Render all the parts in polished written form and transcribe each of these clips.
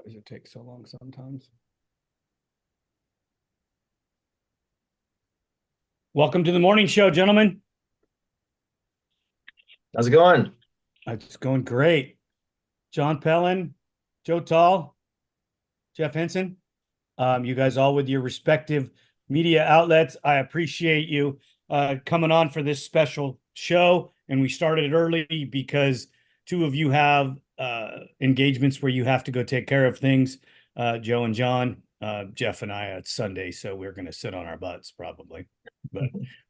does it take so long sometimes? Welcome to the morning show, gentlemen. How's it going? It's going great. John Pellin, Joe Tolle, Jeff Henson, you guys all with your respective media outlets. I appreciate you coming on for this special show. And we started it early because two of you have engagements where you have to go take care of things. Joe and John, Jeff and I, it's Sunday, so we're going to sit on our butts probably.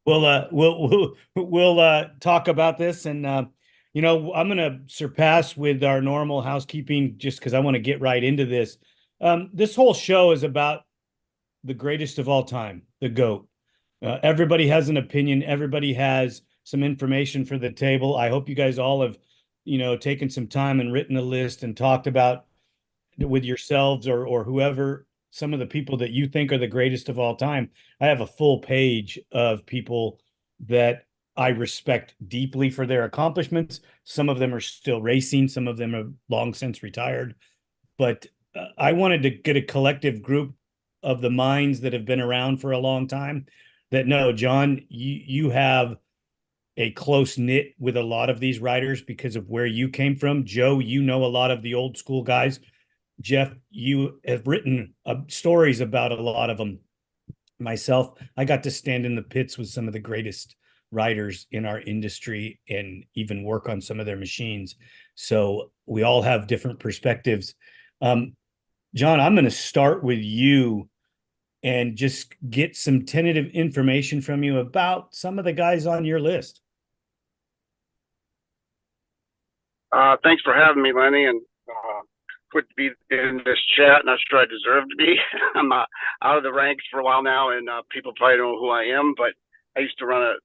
But we'll talk about this, and you know, I'm going to surpass with our normal housekeeping just because I want to get right into this. This whole show is about the greatest of all time, the GOAT. Everybody has an opinion. Everybody has some information for the table. I hope you guys all have, you know, taken some time and written a list and talked about with yourselves or whoever, some of the people that you think are the greatest of all time. I have a full page of people that I respect deeply for their accomplishments. Some of them are still racing. Some of them are long since retired. But I wanted to get a collective group of the minds that have been around for a long time that know, John, you have a close knit with a lot of these riders because of where you came from. Joe, you know a lot of the old school guys. Jeff, you have written stories about a lot of them. Myself, I got to stand in the pits with some of the greatest riders in our industry and even work on some of their machines. So we all have different perspectives. John, I'm going to start with you and just get some tentative information from you about some of the guys on your list. Thanks for having me, Lenny, and good to be in this chat. Not sure I deserve to be. I'm out of the ranks for a while now, and people probably don't know who I am, but I used to run a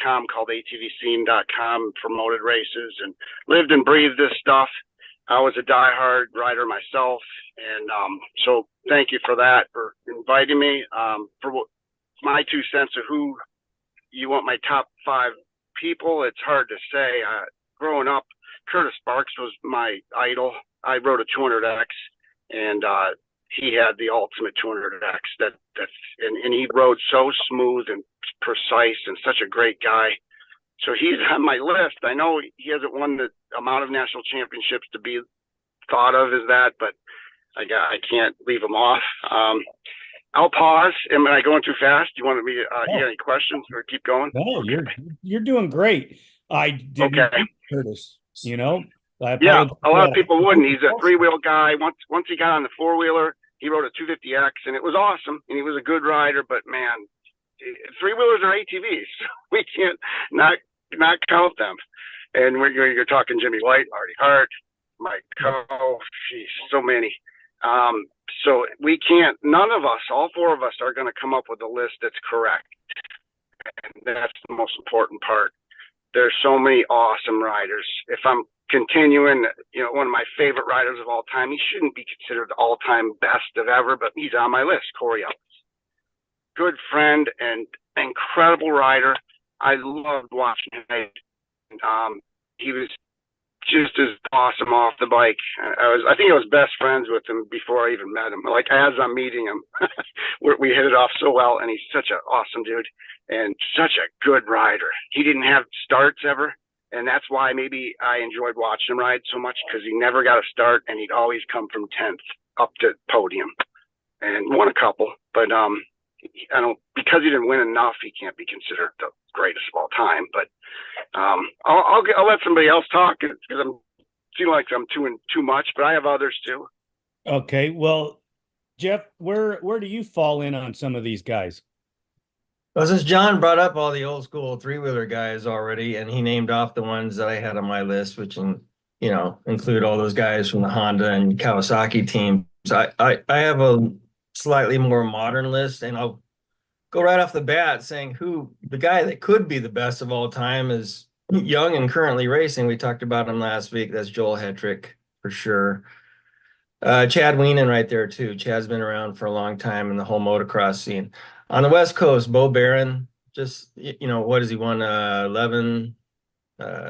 .com called ATV-TALK, promoted races, and lived and breathed this stuff. I was a diehard rider myself, and so thank you for that, for inviting me. For my 2 cents of who you want my top 5 people, it's hard to say. Growing up, Curtis Sparks was my idol. I rode a 200X, and he had the ultimate 200X. And he rode so smooth and precise, and such a great guy. So he's on my list. I know he hasn't won the amount of national championships to be thought of as that, but I can't leave him off. I'll pause. Am I going too fast? Do you want me to hear any questions or keep going? No, you're doing great. I didn't think Curtis, you know. Yeah, a lot of people wouldn't. He's a 3-wheel guy. Once he got on the 4-wheeler, he rode a 250X, and it was awesome. And he was a good rider, but man, 3-wheelers are ATVs. We can't not count them. And you're talking Jimmy White, Marty Hart, Mike Coe, geez, so many. So we can't, none of us, all 4 of us are going to come up with a list that's correct. And that's the most important part. There's so many awesome riders. If I'm continuing, you know, one of my favorite riders of all time, he shouldn't be considered the all-time best of ever, but he's on my list, Corey Ellis. Good friend and incredible rider. I loved watching him. He was just as awesome off the bike. I think I was best friends with him before I even met him. Like, as I'm meeting him, we hit it off so well, and he's such an awesome dude and such a good rider. He didn't have starts ever, and that's why maybe I enjoyed watching him ride so much, because he never got a start, and he'd always come from 10th up to podium and won a couple. But because he didn't win enough, he can't be considered the greatest of all time. But I'll let somebody else talk, because I feel like I'm too much, but I have others too. Okay, well, Jeff, where do you fall in on some of these guys? Well, since John brought up all the old school 3-wheeler guys already, and he named off the ones that I had on my list, which include all those guys from the Honda and Kawasaki teams. I have a slightly more modern list, and I'll go right off the bat saying who the guy that could be the best of all time is young and currently racing. We talked about him last week. That's Joel Hetrick for sure. Chad Wienen right there too. Chad's been around for a long time in the whole motocross scene. On the West Coast, Bo Barron, just, what has he won? 11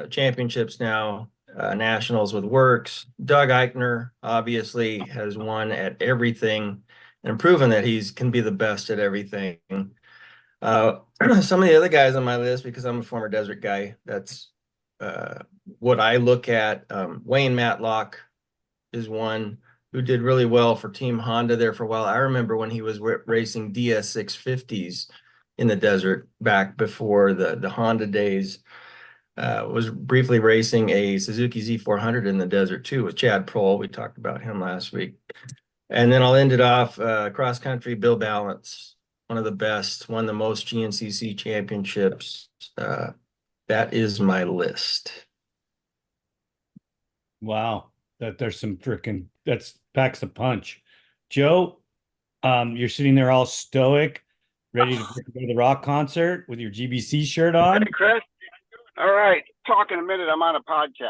championships now. nationals with Works. Doug Eichner obviously has won at everything and proven that he can be the best at everything. Some of the other guys on my list, because I'm a former desert guy, that's what I look at. Wayne Matlock is one who did really well for Team Honda there for a while. I remember when he was racing DS 650s in the desert back before the Honda days. Was briefly racing a Suzuki Z400 in the desert too with Chad Prohl. We talked about him last week. And then I'll end it off cross country. Bill Balance, one of the best, won the most GNCC championships. That is my list. Wow, there's some freaking, that's packs a punch. Joe, you're sitting there all stoic, ready to go to the rock concert with your GBC shirt on. Hey, Chris. All right, talk in a minute. I'm on a podcast.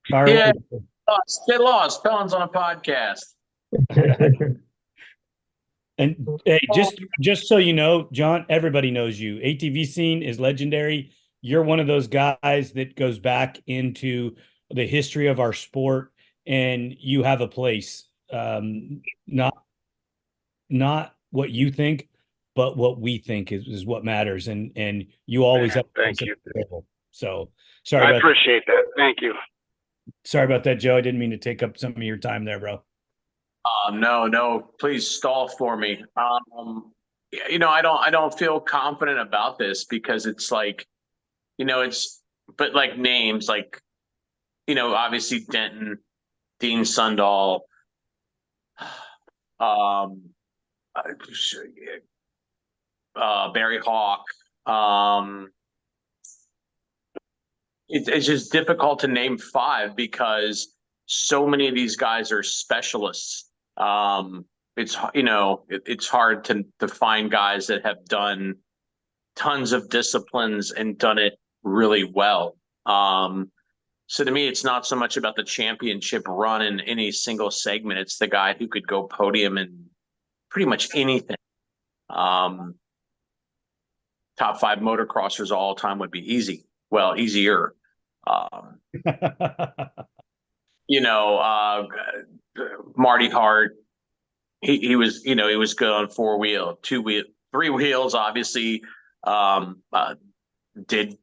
Yeah, get lost. Felons on a podcast. And hey, just so you know, John, everybody knows you. ATV scene is legendary. You're one of those guys that goes back into the history of our sport, and you have a place. Not what you think, but what we think is what matters. And you always have. Thank you. So sorry. I appreciate that. Thank you. Sorry about that, Joe. I didn't mean to take up some of your time there, bro. No, please stall for me. I don't feel confident about this because it's like, but like names like, obviously Denton, Dean Sundahl, Barry Hawk. It's just difficult to name five because so many of these guys are specialists. It's hard to find guys that have done tons of disciplines and done it really well. So to me, it's not so much about the championship run in any single segment. It's the guy who could go podium in pretty much anything. Top five motocrossers all time would be easy. Well, easier. Marty Hart, he was good on four wheel, two wheel, three wheels, obviously, did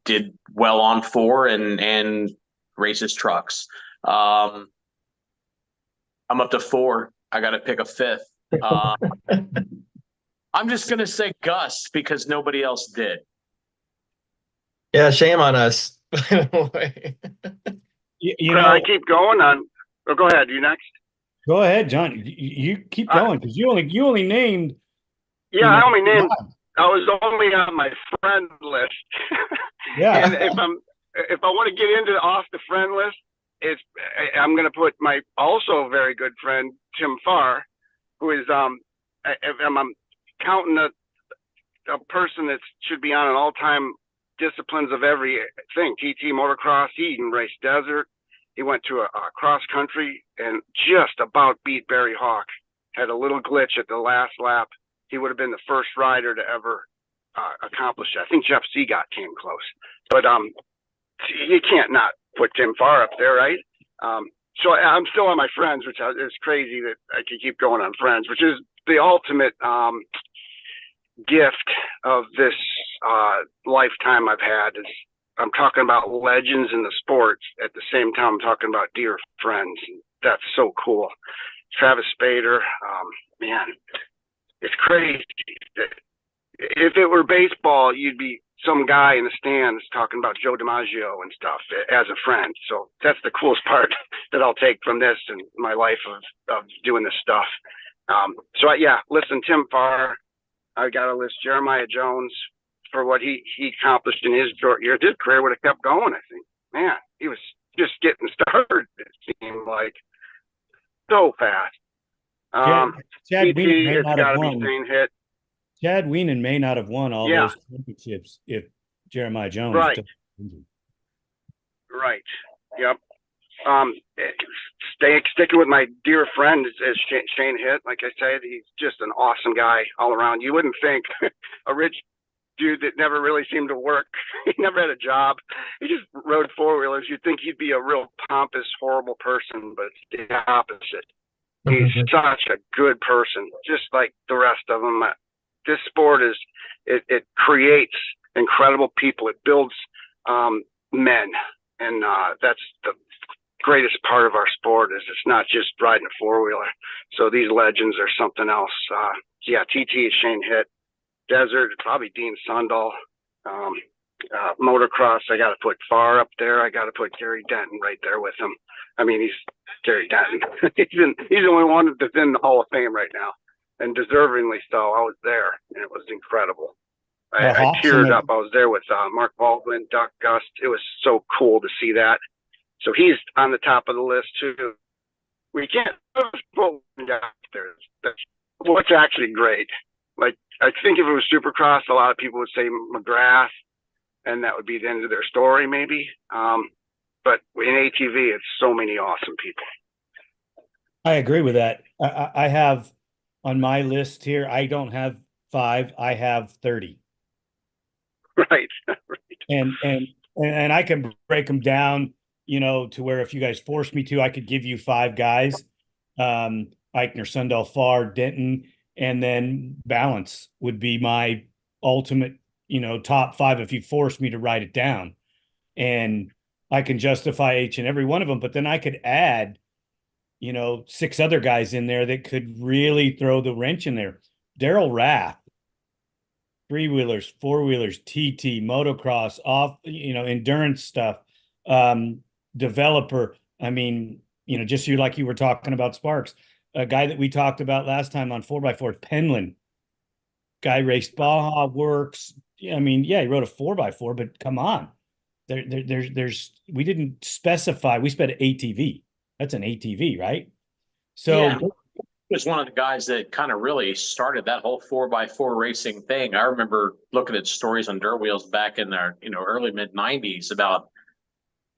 well on four and races trucks. I'm up to four. I got to pick a fifth. I'm just going to say Gus because nobody else did. Yeah, shame on us. Can I keep going on? Oh, go ahead. You next? Go ahead, John. You keep going because you only named. Yeah, I only named. I was only on my friend list. Yeah. And if I want to get into off the friend list, I'm going to put my also very good friend Tim Farr, who is I'm counting a person that should be on an all-time disciplines of everything. TT motocross. He even raced desert. He went to a cross country and just about beat Barry Hawk. Had a little glitch at the last lap. He would have been the first rider to ever accomplish it. I think Jeff Seagot came close, but you can't not put Tim Farr up there, right? So I'm still on my friends, which is crazy that I could keep going on friends, which is the ultimate gift of this lifetime I've had. Is I'm talking about legends in the sports at the same time I'm talking about dear friends. That's so cool. Travis Spader, man, it's crazy. If it were baseball, you'd be some guy in the stands talking about Joe DiMaggio and stuff as a friend. So that's the coolest part that I'll take from this and my life of doing this stuff. Listen, Tim Farr, I got to list Jeremiah Jones for what he accomplished in his short year. His career would have kept going, I think. Man, he was just getting started, it seemed like, so fast. Chad Weenan may not have won. Hit. Chad Weenan may not have won all those championships if Jeremiah Jones. Right. Yep. Sticking with my dear friend is Shane Hitt. Like I said, he's just an awesome guy all around. You wouldn't think dude that never really seemed to work. He never had a job. He just rode four-wheelers. You'd think he'd be a real pompous, horrible person, but it's the opposite. He's such a good person, just like the rest of them. This sport it creates incredible people. It builds men, and that's the greatest part of our sport. Is it's not just riding a four-wheeler. So these legends are something else. Yeah, TT is Shane Hitt. Desert, probably Dean Sundahl. Motocross, I got to put Farr up there. I got to put Gary Denton right there with him. I mean, he's Gary Denton. he's the only one that's in the Hall of Fame right now, and deservingly so. I was there, and it was incredible. I teared up. I was there with Mark Baldwin, Doc Gust. It was so cool to see that. So he's on the top of the list too. We can't put down there. That's what's actually great. Like, I think if it was Supercross, a lot of people would say McGrath, and that would be the end of their story, maybe. But in ATV, it's so many awesome people. I agree with that. I have on my list here, I don't have 5, I have 30. Right. And I can break them down, to where if you guys force me to, I could give you 5 guys. Eichner, Sundahl, Farr, Denton, and then balance would be my ultimate, top 5 if you force me to write it down. And I can justify each and every one of them, but then I could add, 6 other guys in there that could really throw the wrench in there. Daryl Rath, 3-wheelers, 4-wheelers, TT, motocross, endurance stuff, developer. I mean, just like you were talking about Sparks, a guy that we talked about last time on 4x4, Penland. Guy raced Baja Works. I mean, yeah, he rode a 4x4, but come on. We didn't specify. We spent ATV. That's an ATV, right? So yeah. He was one of the guys that kind of really started that whole 4x4 racing thing. I remember looking at stories on Dirt Wheels back in their, early mid 90s about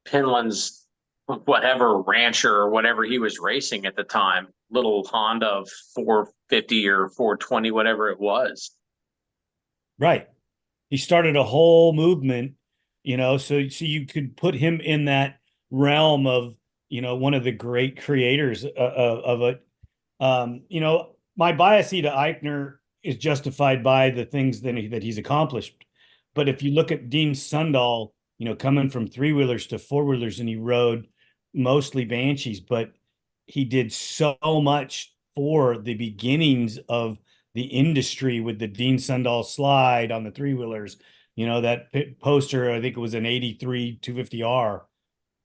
Penland's whatever rancher or whatever he was racing at the time, little Honda 450 or 420, whatever it was. Right. He started a whole movement, so you could put him in that realm of, one of the great creators of it. My bias to Eichner is justified by the things that he's accomplished. But if you look at Dean Sundahl, coming from 3-wheelers to 4-wheelers, and he rode mostly Banshees, but he did so much for the beginnings of the industry with the Dean Sundahl slide on the 3-wheelers, that poster, I think it was an 83 250R,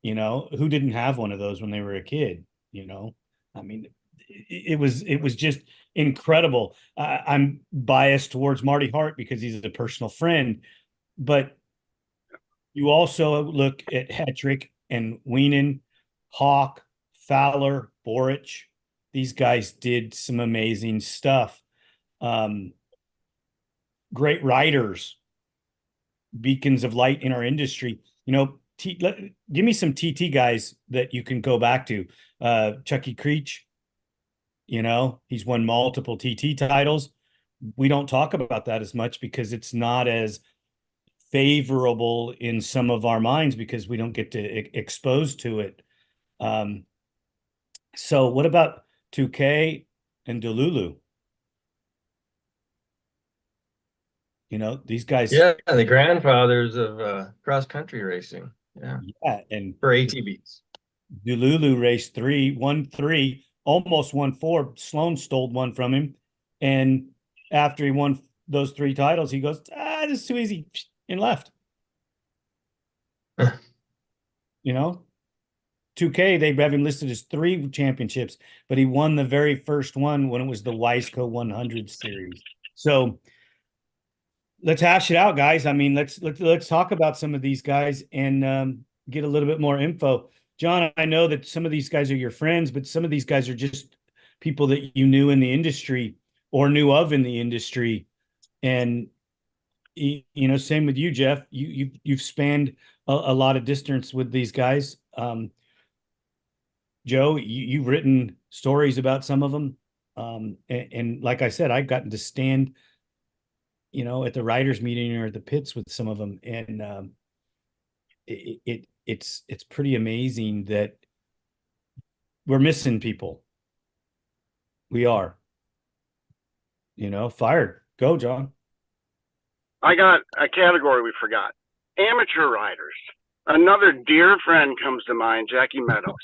who didn't have one of those when they were a kid, I mean, it was just incredible. I'm biased towards Marty Hart because he's a personal friend, but you also look at Hetrick and Wienen, Hawk, Fowler, Borich. These guys did some amazing stuff. Great riders, beacons of light in our industry. Give me some TT guys that you can go back to. Chucky Creech, he's won multiple TT titles. We don't talk about that as much because it's not as favorable in some of our minds because we don't get to expose to it. So what about 2K and Delulu? These guys. Yeah, the grandfathers of cross country racing. Yeah, and for ATVs. Delulu raced 3, won 3, almost won 4. Sloan stole one from him, and after he won those 3 titles, he goes, this is too easy, and left. 2K, they have him listed as 3 championships, but he won the very first one when it was the Wiseco 100 series. So let's hash it out, guys. I mean, let's talk about some of these guys and get a little bit more info. John, I know that some of these guys are your friends, but some of these guys are just people that you knew in the industry or knew of in the industry. And same with you, Jeff. You've spanned a lot of distance with these guys. Joe, you've written stories about some of them. And like I said, I've gotten to stand at the riders meeting or at the pits with some of them. And it's pretty amazing that we're missing people. We are, fired. Go, John. I got a category we forgot. Amateur riders. Another dear friend comes to mind, Jackie Meadows.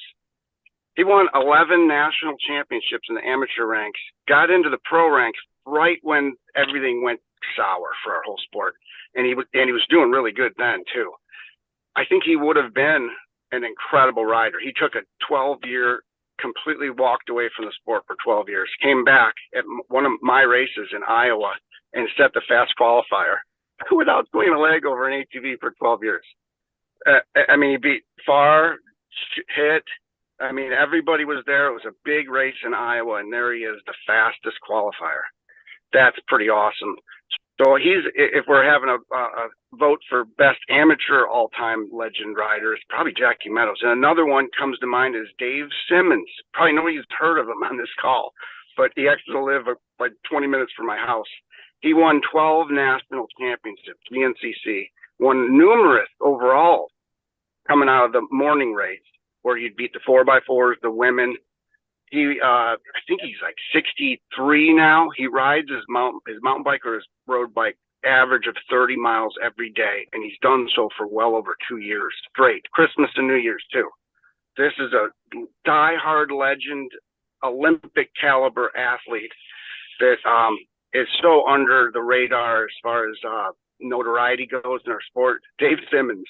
He won 11 national championships in the amateur ranks, got into the pro ranks right when everything went sour for our whole sport. And he was doing really good then too. I think he would have been an incredible rider. He took a 12-year, completely walked away from the sport for 12 years, came back at one of my races in Iowa and set the fast qualifier without doing a leg over an ATV for 12 years. I mean, he beat Farr, Hit. I mean, everybody was there. It was a big race in Iowa, and there he is, the fastest qualifier. That's pretty awesome. So if we're having a vote for best amateur all-time legend rider, it's probably Jackie Meadows. And another one comes to mind is Dave Simmons. Probably nobody's heard of him on this call, but he actually lives like 20 minutes from my house. He won 12 national championships, VNCC, won numerous overall coming out of the morning race, where he'd beat the 4x4s, the women. I think he's like 63 now. He rides his mountain bike or his road bike average of 30 miles every day, and he's done so for well over 2 years straight, Christmas and New Year's too. This is a diehard legend, Olympic caliber athlete that is so under the radar as far as notoriety goes in our sport. Dave Simmons.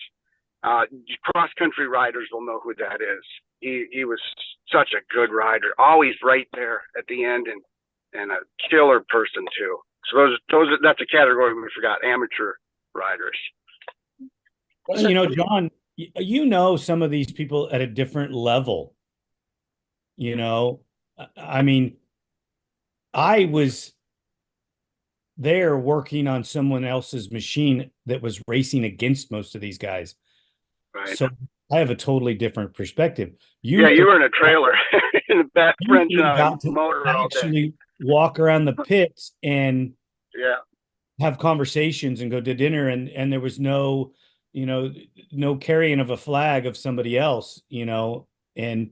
Cross-country riders will know who that is. He was such a good rider, always right there at the end, and a killer person too. So that's a category we forgot, amateur riders. John, some of these people at a different level. I mean, I was there working on someone else's machine that was racing against most of these guys. Right. So I have a totally different perspective. You were in a trailer in the back French motor actually walk around the pits and have conversations and go to dinner, and there was no carrying of a flag of somebody else, and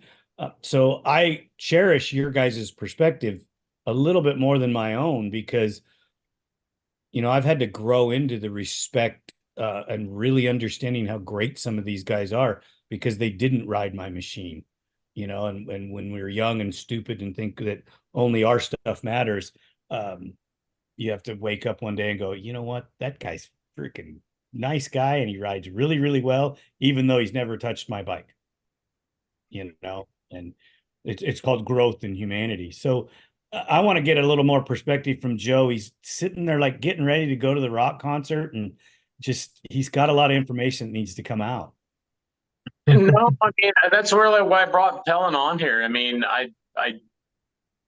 so I cherish your guys' perspective a little bit more than my own, because I've had to grow into the respect and really understanding how great some of these guys are, because they didn't ride my machine, and when we were young and stupid and think that only our stuff matters, you have to wake up one day and go, you know what, that guy's freaking nice guy, and he rides really, really well, even though he's never touched my bike, and it's called growth in humanity. So I want to get a little more perspective from Joe. He's sitting there like getting ready to go to the rock concert, and he's got a lot of information that needs to come out. No, I mean, that's really why I brought Pellin on here. I mean, I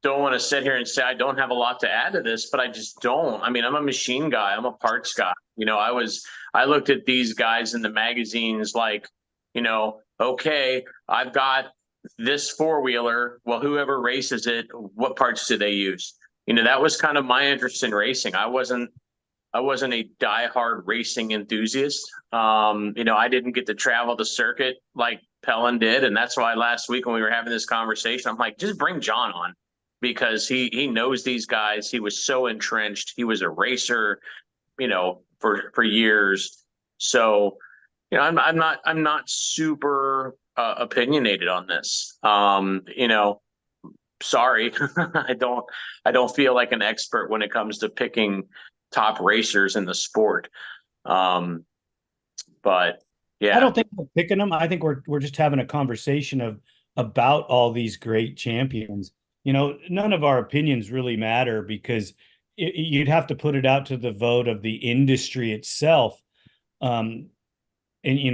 don't want to sit here and say I don't have a lot to add to this, but I just don't. I mean, I'm a machine guy. I'm a parts guy. I looked at these guys in the magazines like, okay, I've got this four-wheeler. Well, whoever races it, what parts do they use? That was kind of my interest in racing. I wasn't a diehard racing enthusiast. I didn't get to travel the circuit like Pellin did. And that's why last week when we were having this conversation, I'm like, just bring John on, because he knows these guys. He was so entrenched. He was a racer, for years. So, I'm not super opinionated on this. Sorry, I don't feel like an expert when it comes to picking top racers in the sport. But yeah, I don't think we're picking them. I think we're just having a conversation about all these great champions. None of our opinions really matter, because you'd have to put it out to the vote of the industry itself, and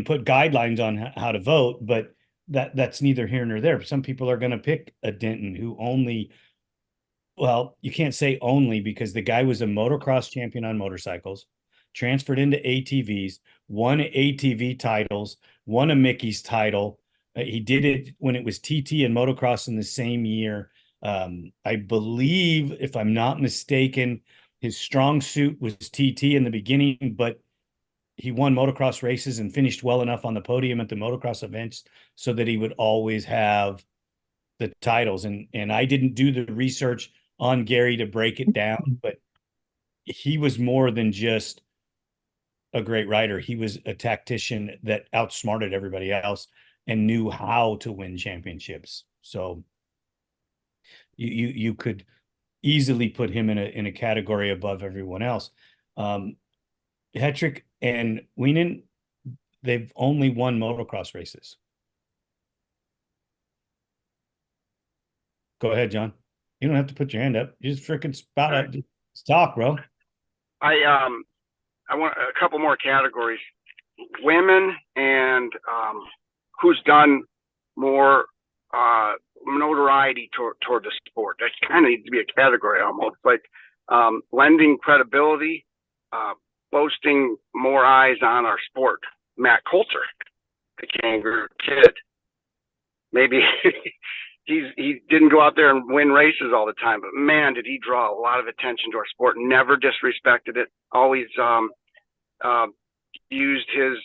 put guidelines on how to vote. But that's neither here nor there. Some people are going to pick a Denton who you can't say only, because the guy was a motocross champion on motorcycles, transferred into ATVs, won ATV titles, won a Mickey's title. He did it when it was TT and motocross in the same year. I believe, if I'm not mistaken, his strong suit was TT in the beginning, but he won motocross races and finished well enough on the podium at the motocross events so that he would always have the titles. And I didn't do the research on Gary to break it down, but he was more than just a great rider. He was a tactician that outsmarted everybody else and knew how to win championships. So you could easily put him in a category above everyone else. Hetrick and Wienen, they've only won motocross races. Go ahead, John. You don't have to put your hand up. You just freaking spout up. Just talk, bro. I want a couple more categories. Women and who's done more notoriety toward the sport. That kind of needs to be a category almost. Like lending credibility, boasting more eyes on our sport. Matt Coulter, the Kangaroo Kid. Maybe he didn't go out there and win races all the time, but man, did he draw a lot of attention to our sport. Never disrespected it. Always used his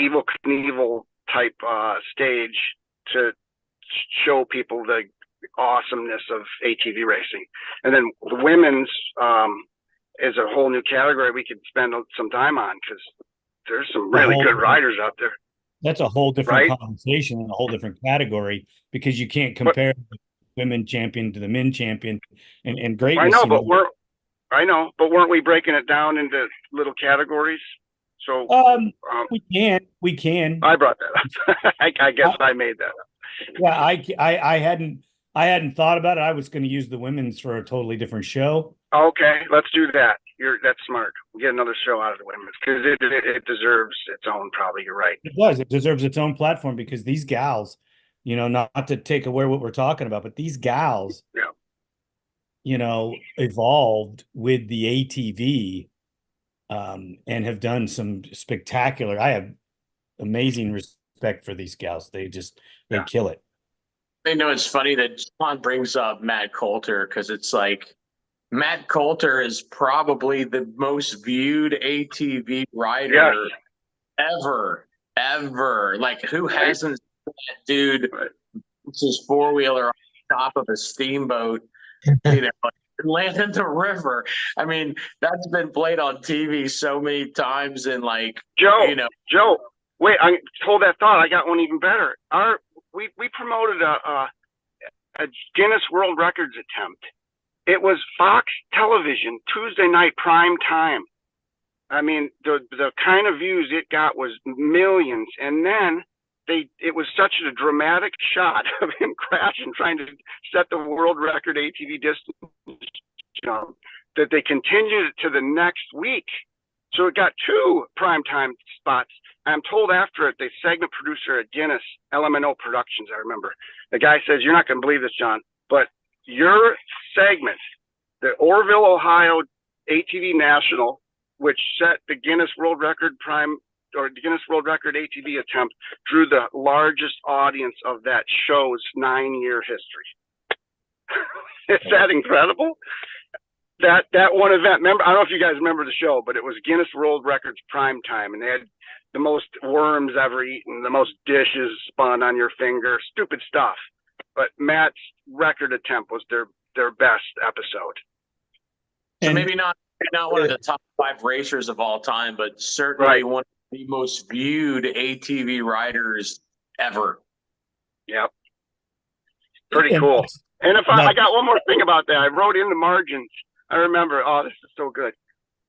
Evel Knievel type stage to show people the awesomeness of ATV racing. And then the women's is a whole new category we could spend some time on, because there's some really good riders out there. That's a whole different conversation and a whole different category, because you can't compare the women champion to the men champion and greatness. I know, but weren't we breaking it down into little categories? So we can. I brought that up. I guess I made that up. Yeah, I hadn't thought about it. I was going to use the women's for a totally different show. Okay, let's do that. That's smart. We'll get another show out of the women's, because it deserves its own. Probably, you're right. It does. It deserves its own platform, because these gals, not to take away what we're talking about, but these gals, evolved with the ATV, and have done some spectacular. I have amazing respect for these gals. They kill it. I know it's funny that John brings up Matt Coulter, because it's like Matt Coulter is probably the most viewed ATV rider ever. Like, who hasn't seen that dude puts his four-wheeler on top of a steamboat, land in the river? I mean, that's been played on TV so many times. And like, Joe, wait, hold that thought. I got one even better. We promoted a Guinness World Records attempt. It was Fox Television, Tuesday night prime time. I mean, the kind of views it got was millions. And then it was such a dramatic shot of him crashing, trying to set the world record ATV distance jump, that they continued it to the next week. So it got 2 primetime spots. I'm told after it, the segment producer at Guinness, LMNO Productions, I remember, the guy says, "You're not going to believe this, John, but your segment, the Orville, Ohio ATV National, which set the Guinness World Record the Guinness World Record ATV attempt, drew the largest audience of that show's 9-year history." Is that incredible? That one event, remember, I don't know if you guys remember the show, but it was Guinness World Records prime time, and they had the most worms ever eaten, the most dishes spun on your finger, stupid stuff. But Matt's record attempt was their best episode. So maybe not one of the top 5 racers of all time, but certainly one of the most viewed ATV riders ever. Yep. Pretty cool. And I got one more thing about that. I wrote in the margins. I remember, this is so good.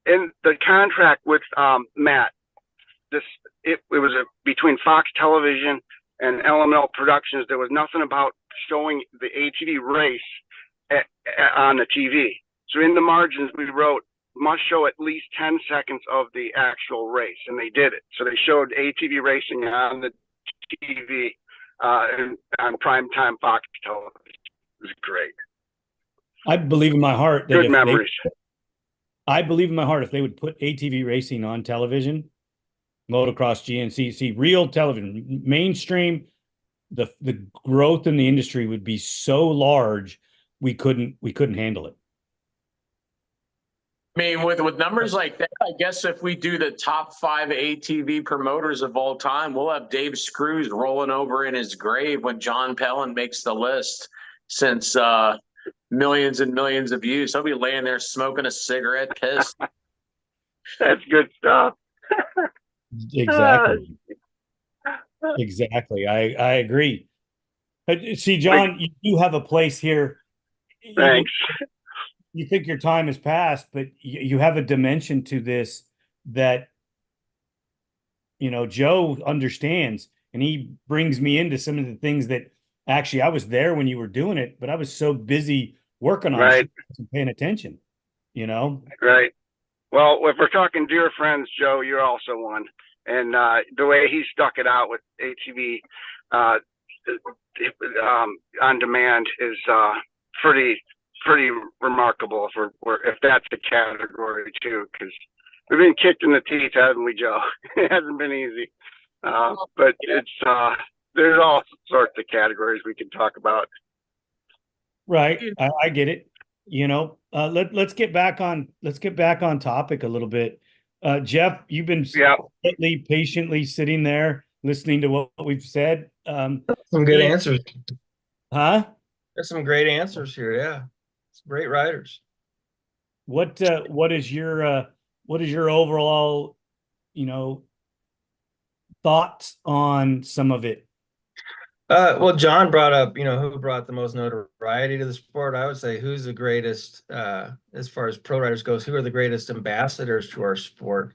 In the contract with Matt, it was between Fox Television and LML Productions. There was nothing about showing the ATV race on the TV. So in the margins, we wrote, must show at least 10 seconds of the actual race, and they did it. So they showed ATV racing on the TV on primetime Fox Television. It was great. I believe in my heart that good memories. I believe in my heart if they would put ATV racing on television, motocross, GNCC, real television, mainstream, the growth in the industry would be so large we couldn't handle it. I mean, with numbers like that, I guess if we do the top 5 ATV promoters of all time, we'll have Dave Screws rolling over in his grave when John Pellin makes the list, since millions and millions of views. He'll be laying there smoking a cigarette, pissed. That's good stuff. Exactly. Exactly. I agree. See, John, you do have a place here. Thanks. You think your time has passed, but you have a dimension to this that, Joe understands, and he brings me into some of the things that actually I was there when you were doing it, but I was so busy working on Right. shit and paying attention, Right. Well, if we're talking dear friends, Joe, you're also one. And the way he stuck it out with ATV on demand is pretty remarkable if that's the category too, because we've been kicked in the teeth, haven't we, Joe? It hasn't been easy, but it's there's all sorts of categories we can talk about. Right. I get it. Let's get back on topic a little bit. Jeff, you've been patiently sitting there listening to what we've said. Some good answers. Huh? There's some great answers here. Yeah. Some great riders. What is your overall, thoughts on some of it? Well, John brought up, who brought the most notoriety to the sport. I would say who's the greatest, as far as pro riders goes, who are the greatest ambassadors to our sport?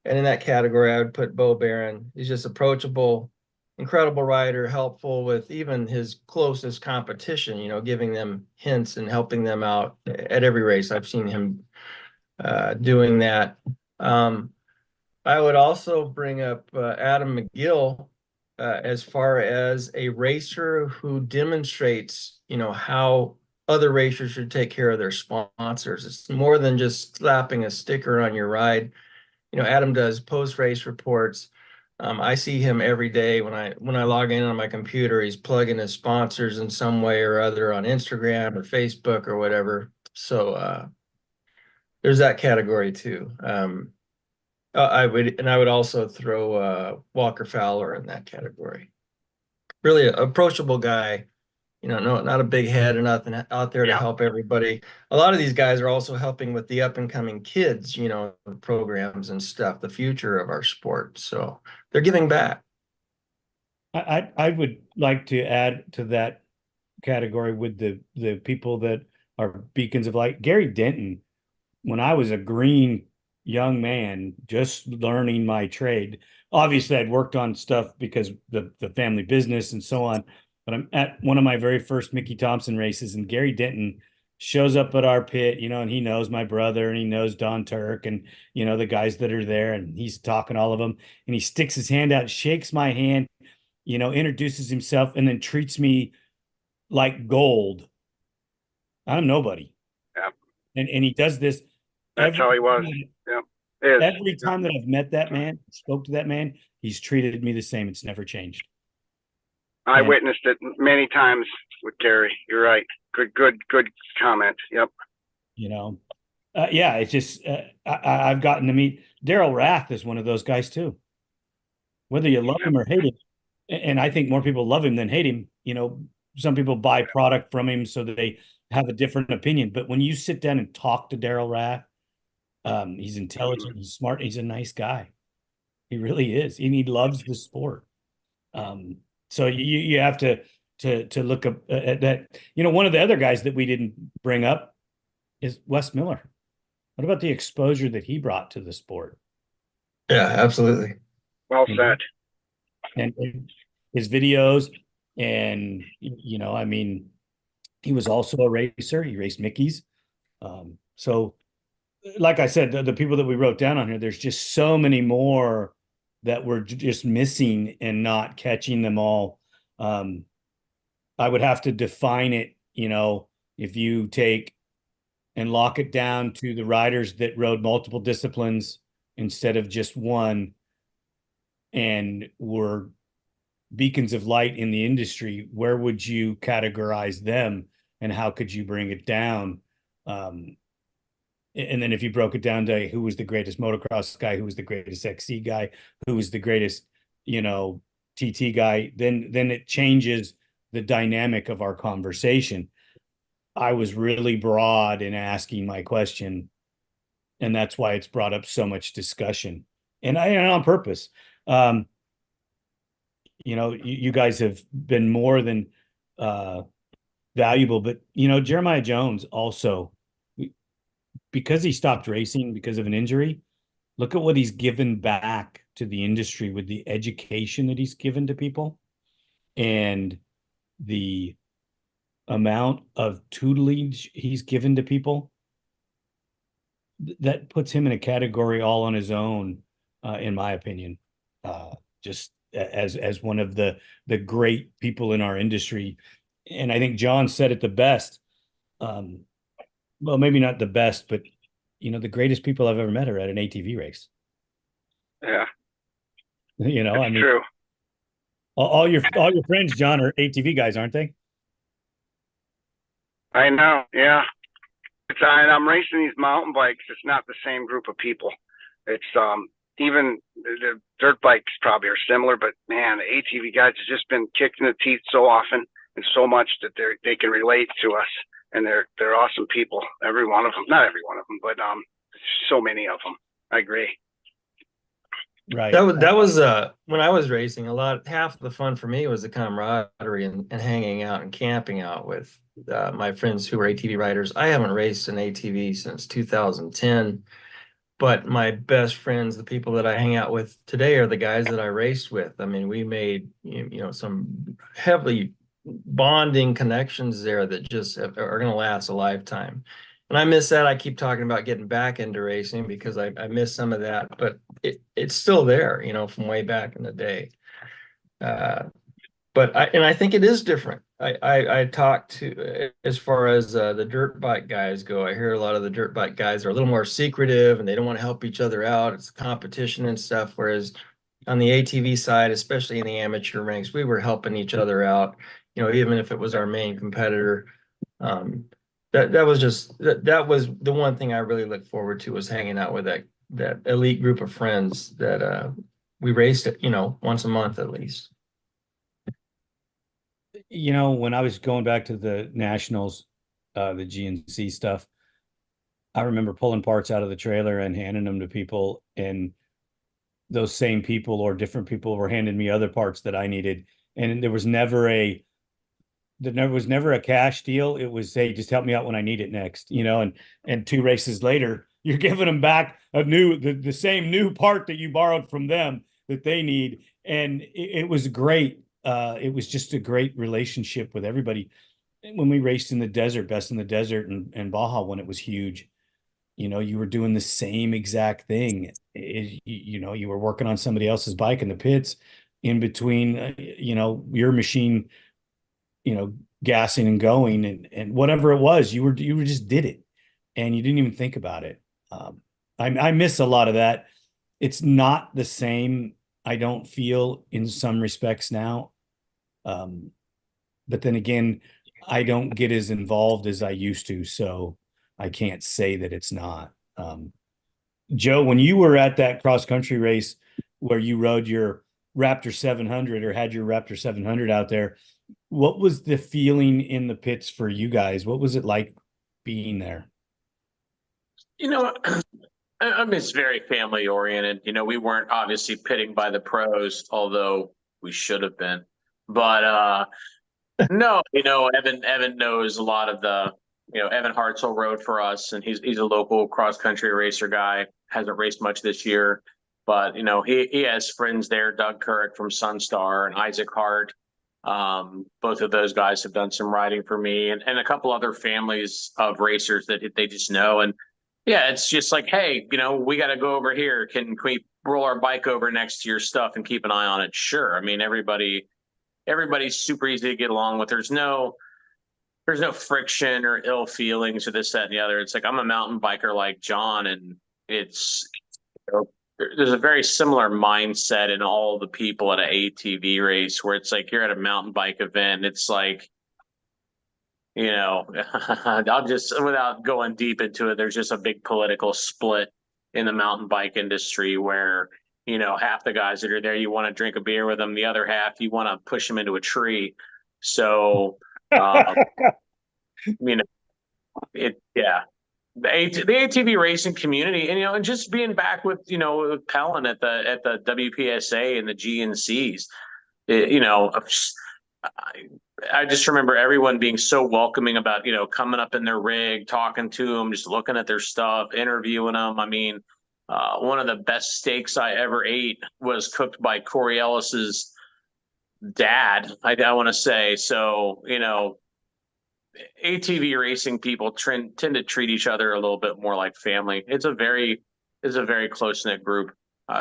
And in that category, I would put Bo Barron. He's just approachable, incredible rider, helpful with even his closest competition, giving them hints and helping them out at every race. I've seen him doing that. I would also bring up Adam McGill. As far as a racer who demonstrates, how other racers should take care of their sponsors. It's more than just slapping a sticker on your ride. Adam does post-race reports. I see him every day when I log in on my computer. He's plugging his sponsors in some way or other on Instagram or Facebook or whatever. So there's that category too. I would also throw Walker Fowler in that category. Really an approachable guy, not a big head or nothing out there to help everybody. A lot of these guys are also helping with the up and coming kids, programs and stuff, the future of our sport. So they're giving back. I would like to add to that category with the people that are beacons of light. Gary Denton, when I was a green young man just learning my trade, obviously I'd worked on stuff because the family business and so on, but I'm at one of my very first Mickey Thompson races, and Gary Denton shows up at our pit, and he knows my brother and he knows Don Turk and the guys that are there, and he's talking to all of them, and he sticks his hand out, shakes my hand, introduces himself, and then treats me like gold. I'm nobody. Yeah. And he does this. That's how he was. Yeah. Every time that I've met that man, spoke to that man, he's treated me the same. It's never changed. I witnessed it many times with Gary. You're right. Good comment. Yep. It's just I've gotten to meet Daryl Rath is one of those guys too. Whether you love him or hate him, and I think more people love him than hate him. Some people buy product from him so that they have a different opinion. But when you sit down and talk to Daryl Rath, he's intelligent, he's smart, he's a nice guy. He really is, and he loves the sport. So you have to look up at that. One of the other guys that we didn't bring up is Wes Miller. What about the exposure that he brought to the sport? Yeah, absolutely. Well said. And his videos, and I mean, he was also a racer. He raced Mickey's. So like I said, the people that we wrote down on here, there's just so many more that we're just missing and not catching them all. I would have to define it, if you take and lock it down to the riders that rode multiple disciplines instead of just one and were beacons of light in the industry, where would you categorize them and how could you bring it down? And then if you broke it down to who was the greatest motocross guy, who was the greatest XC guy, who was the greatest, TT guy, then it changes the dynamic of our conversation. I was really broad in asking my question, and that's why it's brought up so much discussion, and on purpose. You guys have been more than valuable, but Jeremiah Jones also, because he stopped racing because of an injury, look at what he's given back to the industry with the education that he's given to people and the amount of tutelage he's given to people. That puts him in a category all on his own, in my opinion. Just as one of the great people in our industry. And I think John said it the best. Well, maybe not the best, but the greatest people I've ever met are at an ATV race. Yeah. I mean, true. All your friends, John, are ATV guys, aren't they? I know. Yeah. And I'm racing these mountain bikes. It's not the same group of people. It's even the dirt bikes probably are similar, but man, the ATV guys have just been kicked in the teeth so often and so much that they can relate to us, and they're awesome people. Every one of them, not every one of them, but so many of them. I agree. Right. That was when I was racing, half the fun for me was the camaraderie and hanging out and camping out with my friends who were ATV riders. I haven't raced an ATV since 2010, but my best friends, the people that I hang out with today, are the guys that I raced with. I mean, we made some heavily bonding connections there that just are going to last a lifetime. And I miss that. I keep talking about getting back into racing because I miss some of that, but it's still there, from way back in the day. But I think it is different. I talk to, as far as the dirt bike guys go, I hear a lot of the dirt bike guys are a little more secretive and they don't want to help each other out. It's competition and stuff. Whereas on the ATV side, especially in the amateur ranks, we were helping each other out, even if it was our main competitor. That was the one thing I really looked forward to, was hanging out with that elite group of friends that we raced it, once a month at least. When I was going back to the nationals, the GNC stuff, I remember pulling parts out of the trailer and handing them to people, and those same people or different people were handing me other parts that I needed. And there was never a cash deal. It was, hey, just help me out when I need it next, and 2 races later, you're giving them back the same new part that you borrowed from them that they need. And it was great. It was just a great relationship with everybody. When we raced in the desert, Best in the Desert and Baja, when it was huge, you were doing the same exact thing. You were working on somebody else's bike in the pits in between, your machine, gassing and going and whatever it was, you just did it and you didn't even think about it. I miss a lot of that. It's not the same, I don't feel, in some respects now. But then again, I don't get as involved as I used to, so I can't say that it's not. Joe, when you were at that cross country race where you rode your Raptor 700 or had your Raptor 700 out there, what was the feeling in the pits for you guys? What was it like being there? I mean, it's very family oriented. We weren't obviously pitting by the pros, although we should have been. But no, Evan knows a lot of the, Evan Hartzell rode for us, and he's a local cross country racer guy. Hasn't raced much this year, but he has friends there. Doug Kurrick from Sunstar and Isaac Hart. Both of those guys have done some riding for me, and a couple other families of racers that they just know. And yeah, it's just like, hey, we got to go over here. Can we roll our bike over next to your stuff and keep an eye on it? Sure. I mean, everybody's super easy to get along with. There's no friction or ill feelings or this, that, and the other. It's like, I'm a mountain biker like John, and it's, there's a very similar mindset in all the people at an ATV race, where it's like, you're at a mountain bike event. It's like, you know, I'll just, without going deep into it, there's just a big political split in the mountain bike industry where, you know, half the guys that are there, you want to drink a beer with them. The other half, you want to push them into a tree. So, you know, yeah. The ATV racing community, and you know, and just being back with, you know, with Pellin at the WPSA and the GNCs, you know, I just remember everyone being so welcoming about, you know, coming up in their rig, talking to them, just looking at their stuff, interviewing them. I mean, one of the best steaks I ever ate was cooked by Corey Ellis's dad, I want to say. So, you know, ATV racing people tend to treat each other a little bit more like family. It's a very close knit group.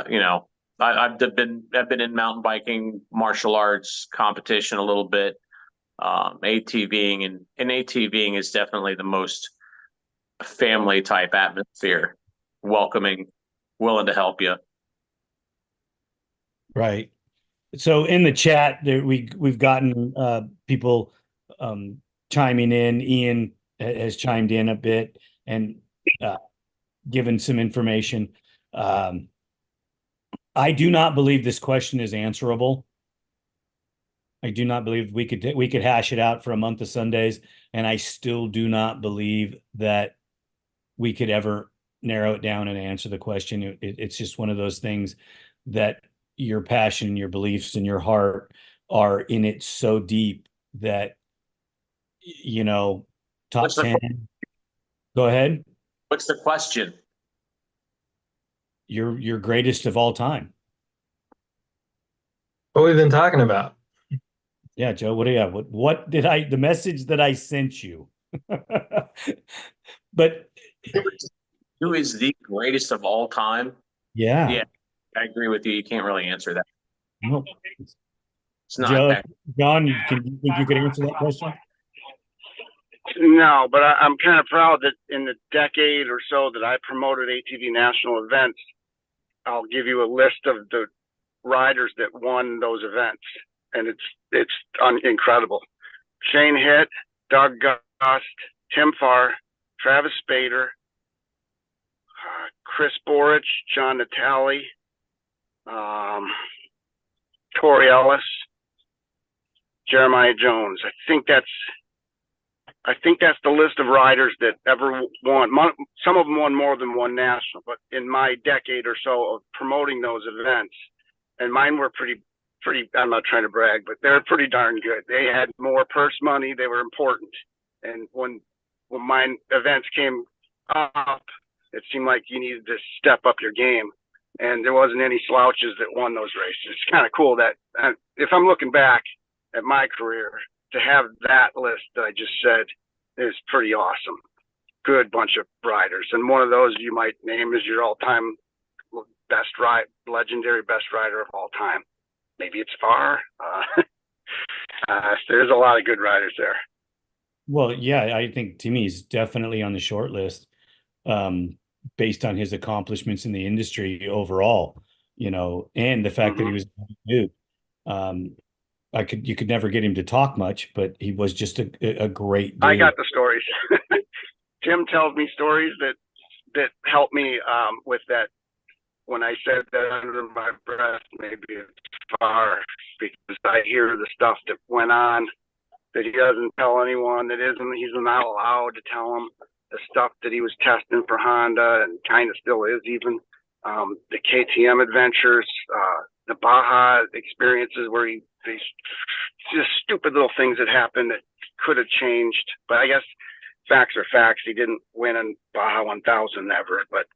You know, I've been in mountain biking, martial arts, competition a little bit, ATVing, and ATVing is definitely the most family type atmosphere, welcoming, willing to help you. Right. So in the chat there, we've gotten people chiming in. Ian has chimed in a bit and given some information. I do not believe this question is answerable. I do not believe we could hash it out for a month of Sundays, and I still do not believe that we could ever narrow it down and answer the question. It's just one of those things that your passion, your beliefs, and your heart are in it so deep that, you know, top 10. Go ahead. What's the question? Your greatest of all time. What we've been talking about. Yeah, Joe, what do you have? What did the message that I sent you? But who is the greatest of all time? Yeah, I agree with you. You can't really answer that. no. It's not Joe, that. John, you think you could answer that question? No, but I'm kind of proud that in the decade or so that I promoted ATV national events, I'll give you a list of the riders that won those events, and it's incredible. Shane Hitt, Doug Gust, Tim Farr, Travis Spader, Chris Borich, John Natale, Corey Ellis, Jeremiah Jones. I think that's the list of riders that ever won. Some of them won more than one national, but in my decade or so of promoting those events, and mine were pretty, I'm not trying to brag, but they're pretty darn good. They had more purse money. They were important. And when mine events came up, it seemed like you needed to step up your game. And there wasn't any slouches that won those races. It's kind of cool that if I'm looking back at my career, to have that list that I just said is pretty awesome. Good bunch of riders. And one of those you might name as your all-time legendary best rider of all time. Maybe it's Farr. There's a lot of good riders there. Well, yeah, I think Timmy's definitely on the short list, based on his accomplishments in the industry overall, you know, and the fact that he was new. You could never get him to talk much, but he was just a great dude. I got the stories. Tim tells me stories that help me with that. When I said that under my breath, maybe it's Farr, because I hear the stuff that went on that he doesn't tell anyone, he's not allowed to tell them, the stuff that he was testing for Honda and kind of still is even, the KTM adventures, the Baja experiences where these just stupid little things that happened that could have changed. But I guess facts are facts. He didn't win in Baja 1000 ever, but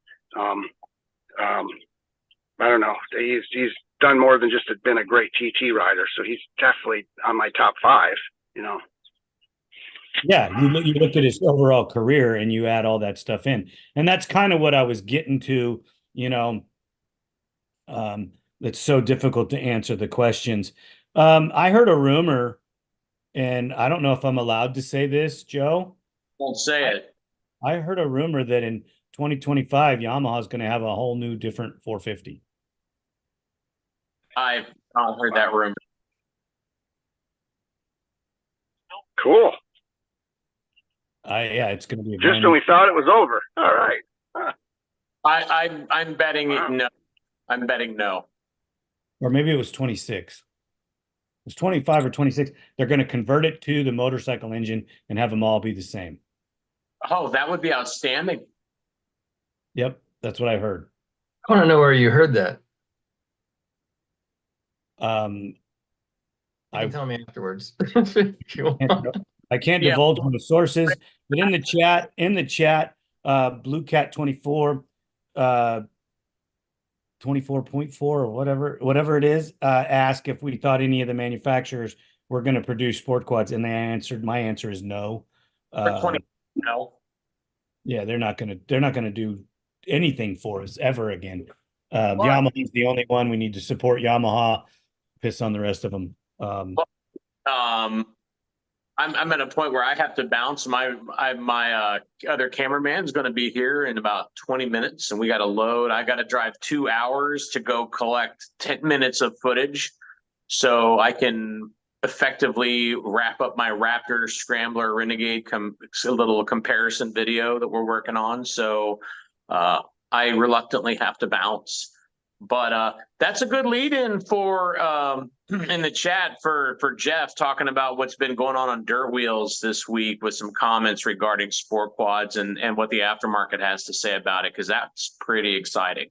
I don't know. He's done more than just been a great TT rider. So he's definitely on my top 5, you know. Yeah, you look at his overall career and you add all that stuff in. And that's kind of what I was getting to, you know. It's so difficult to answer the questions. I heard a rumor, and I don't know if I'm allowed to say this, Joe. Don't say it. I heard a rumor that in 2025, Yamaha is going to have a whole new different 450. I've not heard that rumor. Cool. Yeah, it's going to be a Just brand when new, we thought it was over. All right. Huh. I'm betting Wow. no. I'm betting no. or maybe it was 26. It was 25 or 26. They're going to convert it to the motorcycle engine and have them all be the same. Oh, that would be outstanding. Yep, that's what I heard. I want to know where you heard that. Um, You can I tell me afterwards if you want. I can't Yeah. divulge my sources, but in the chat, Blue Cat 24, 24.4 or whatever it is, ask if we thought any of the manufacturers were going to produce sport quads, and my answer is no. 20, no. Yeah, they're not gonna do anything for us ever again. But, Yamaha is the only one we need to support. Yamaha, piss on the rest of them. I'm at a point where I have to bounce. My other cameraman's going to be here in about 20 minutes, and we got to load. I got to drive 2 hours to go collect 10 minutes of footage, so I can effectively wrap up my Raptor Scrambler Renegade a little comparison video that we're working on. So I reluctantly have to bounce. But that's a good lead in for in the chat for Jeff talking about what's been going on Dirt Wheels this week with some comments regarding sport quads and what the aftermarket has to say about it, because that's pretty exciting.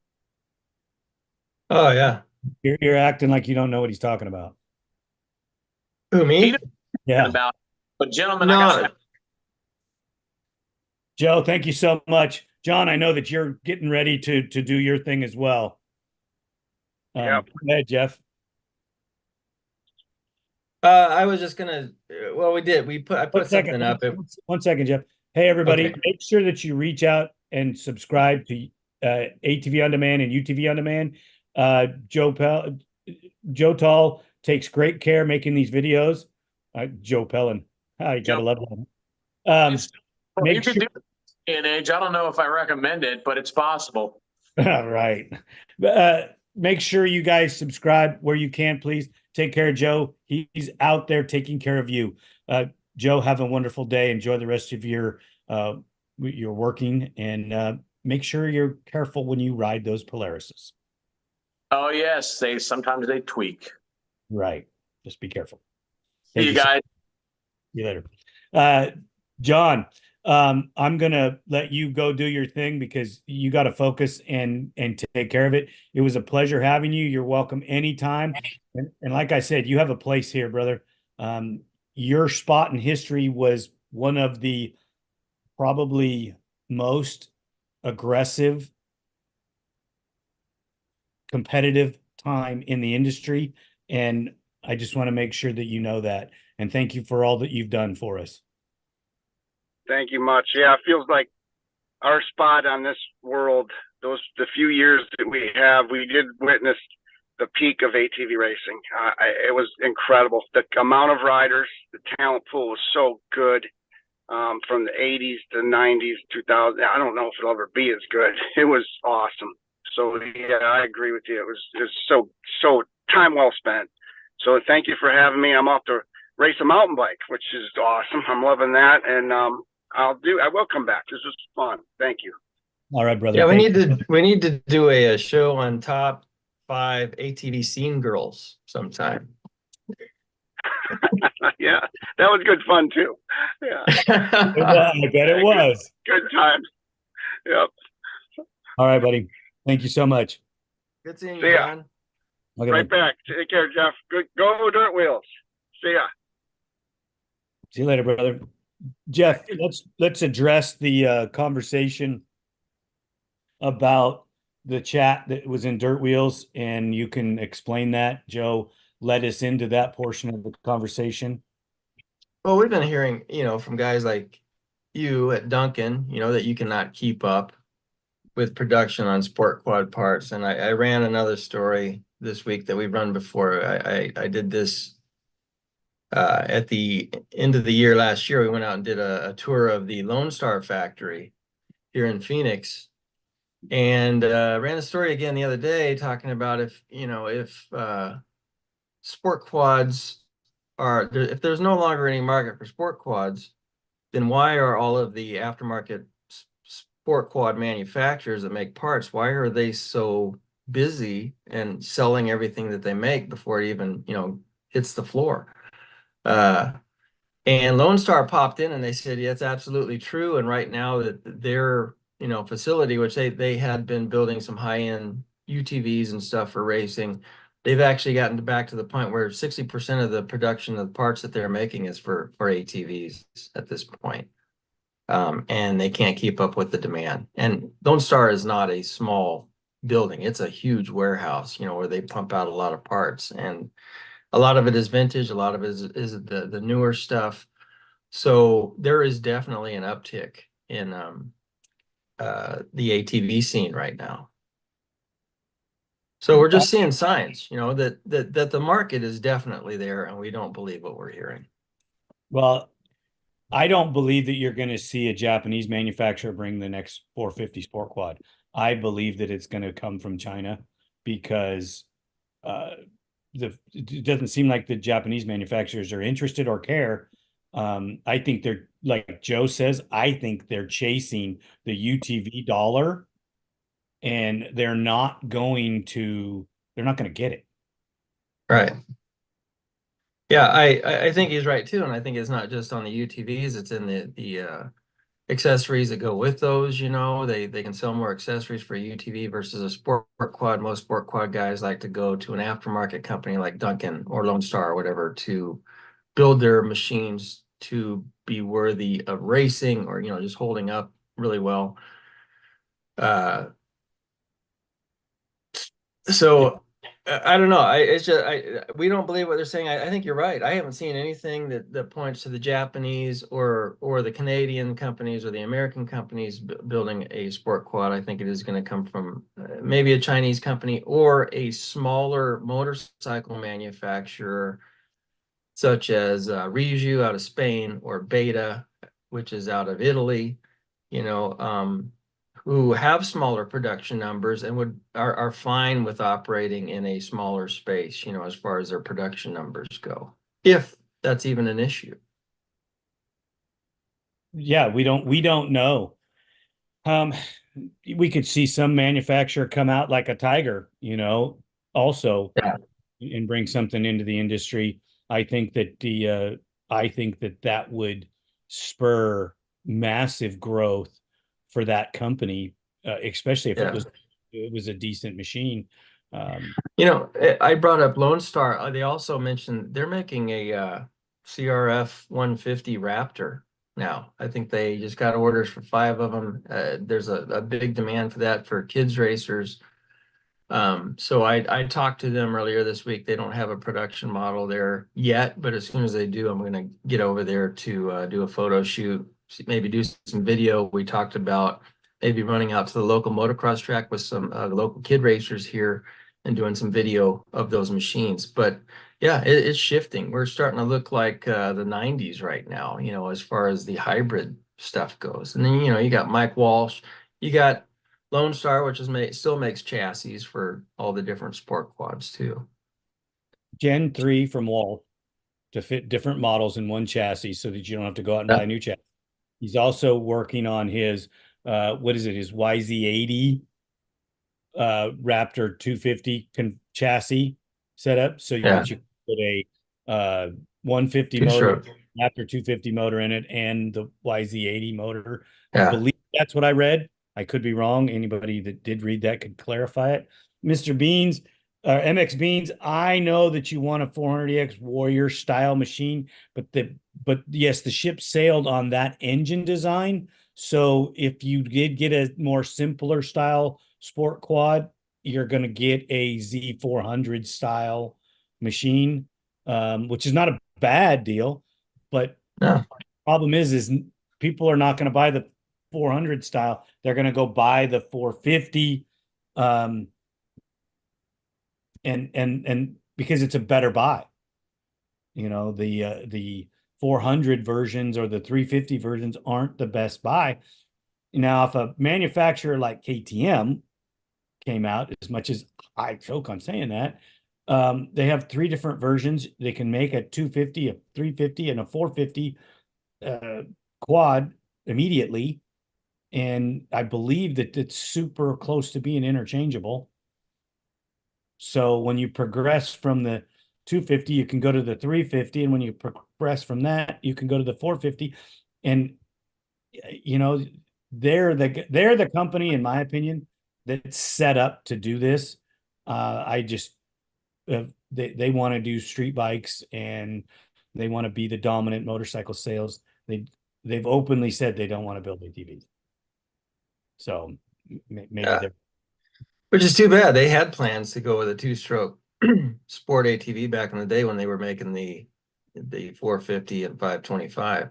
Oh yeah. You're acting like you don't know what he's talking about. Who, me? Yeah. But gentlemen, No. Joe, thank you so much. John, I know that you're getting ready to do your thing as well. Yep. Go ahead, Jeff. I was just gonna. Well, we did. I put something up. 1 second, Jeff. Hey, everybody, Okay. make sure that you reach out and subscribe to ATV On Demand and UTV On Demand. Joe Tolle takes great care making these videos. Joe Pellin. You gotta love him. You could do it in age. I don't know if I recommend it, but it's possible. Right. Make sure you guys subscribe where you can, please. Take care of Joe. He's out there taking care of you. Joe, have a wonderful day. Enjoy the rest of your working, and make sure you're careful when you ride those Polarises. Oh yes, sometimes they tweak. Right. Just be careful. See you guys. See you later. John, I'm gonna let you go do your thing because you got to focus and take care of it. It was a pleasure having you. You're welcome anytime. And like I said, you have a place here, brother. Your spot in history was one of the probably most aggressive, competitive time in the industry. And I just want to make sure that you know that. And thank you for all that you've done for us. Thank you much. Yeah, it feels like our spot on this world, the few years that we did witness the peak of ATV racing. It was incredible. The amount of riders, the talent pool was so good. From the 80s to 90s, 2000. I don't know if it'll ever be as good. It was awesome. So yeah, I agree with you. It was so time well spent. So thank you for having me. I'm off to race a mountain bike, which is awesome. I'm loving that, and I will come back. This was fun. Thank you. All right, brother. Yeah, we need to do a show on top 5 ATV scene girls sometime. Yeah, that was good fun too. Yeah, I bet it was. Good times. Yep. All right, buddy. Thank you so much. Good seeing See you, ya. John. Okay, Right man. back. Take care, Jeff. Good. Go Dirt Wheels. See ya. See you later, brother. Jeff, let's address the conversation about the chat that was in Dirt Wheels, and you can explain that. Joe led us into that portion of the conversation. Well, we've been hearing, from guys like you at Duncan, that you cannot keep up with production on sport quad parts. And I ran another story this week that we've run before. I did this at the end of the year last year. We went out and did a tour of the Lone Star factory here in Phoenix, and ran a story again the other day talking about if sport quads if there's no longer any market for sport quads, then why are all of the aftermarket sport quad manufacturers that make parts, why are they so busy and selling everything that they make before it even, hits the floor? And Lone Star popped in and they said, yeah, it's absolutely true. And right now that their, facility, which they had been building some high-end UTVs and stuff for racing, they've actually gotten back to the point where 60% of the production of the parts that they're making is for ATVs at this point. And they can't keep up with the demand. And Lone Star is not a small building. It's a huge warehouse, where they pump out a lot of parts. And a lot of it is vintage. A lot of it is the newer stuff. So there is definitely an uptick in the ATV scene right now. So we're just seeing signs, that the market is definitely there, and we don't believe what we're hearing. Well, I don't believe that you're going to see a Japanese manufacturer bring the next 450 Sport Quad. I believe that it's going to come from China because it doesn't seem like the Japanese manufacturers are interested or care. I think they're, like Joe says, I think they're chasing the UTV dollar, and they're not going to get it. Right. Yeah, I think he's right too, and I think it's not just on the UTVs; it's in the accessories that go with those. They can sell more accessories for a UTV versus a sport quad. Most sport quad guys like to go to an aftermarket company like Duncan or Lone Star or whatever to build their machines to be worthy of racing, or just holding up really well. So I don't know. It's just we don't believe what they're saying. I think you're right. I haven't seen anything that points to the Japanese or the Canadian companies or the American companies building a sport quad. I think it is going to come from maybe a Chinese company or a smaller motorcycle manufacturer, such as Riju out of Spain, or Beta, which is out of Italy. Who have smaller production numbers and are fine with operating in a smaller space, as far as their production numbers go, if that's even an issue. Yeah, we don't know. We could see some manufacturer come out like a Tiger, also, Yeah. and bring something into the industry. I think that would spur massive growth for that company, especially if it was a decent machine. I brought up Lone Star. They also mentioned they're making a CRF 150 Raptor now. I think they just got orders for 5 of them. There's a big demand for that for kids racers. So I talked to them earlier this week. They don't have a production model there yet, but as soon as they do, I'm going to get over there to do a photo shoot, maybe do some video. We talked about maybe running out to the local motocross track with some local kid racers here and doing some video of those machines. But yeah, it's shifting. We're starting to look like the 90s right now, as far as the hybrid stuff goes. And then, you got Mike Walsh, you got Lone Star, which still makes chassis for all the different sport quads too. Gen 3 from Wall to fit different models in one chassis so that you don't have to go out and buy a new chassis. He's also working on his his YZ80 Raptor 250 chassis setup. So you can put a 150 motor, Raptor 250 motor in it, and the YZ80 motor. I believe that's what I read. I could be wrong. Anybody that did read that could clarify it. Mr. Beans, MX Beans, I know that you want a 400EX Warrior style machine, but yes, the ship sailed on that engine design. So if you did get a more simpler style sport quad, you're going to get a Z400 style machine, which is not a bad deal. But the problem is people are not going to buy the 400 style. They're going to go buy the 450, and because it's a better buy. The 400 versions or the 350 versions aren't the best buy. Now, if a manufacturer like KTM came out, as much as I joke on saying that, they have 3 different versions. They can make a 250, a 350, and a 450. quad immediately. And I believe that it's super close to being interchangeable. So when you progress from the 250, you can go to the 350. And when you progress from that, you can go to the 450. And, you know, they're the company, in my opinion, that's set up to do this. I just, they want to do street bikes and they want to be the dominant motorcycle sales. They've openly said they don't want to build ATVs. So maybe they're, which is too bad. They had plans to go with a two-stroke sport ATV back in the day when they were making the 450 and 525.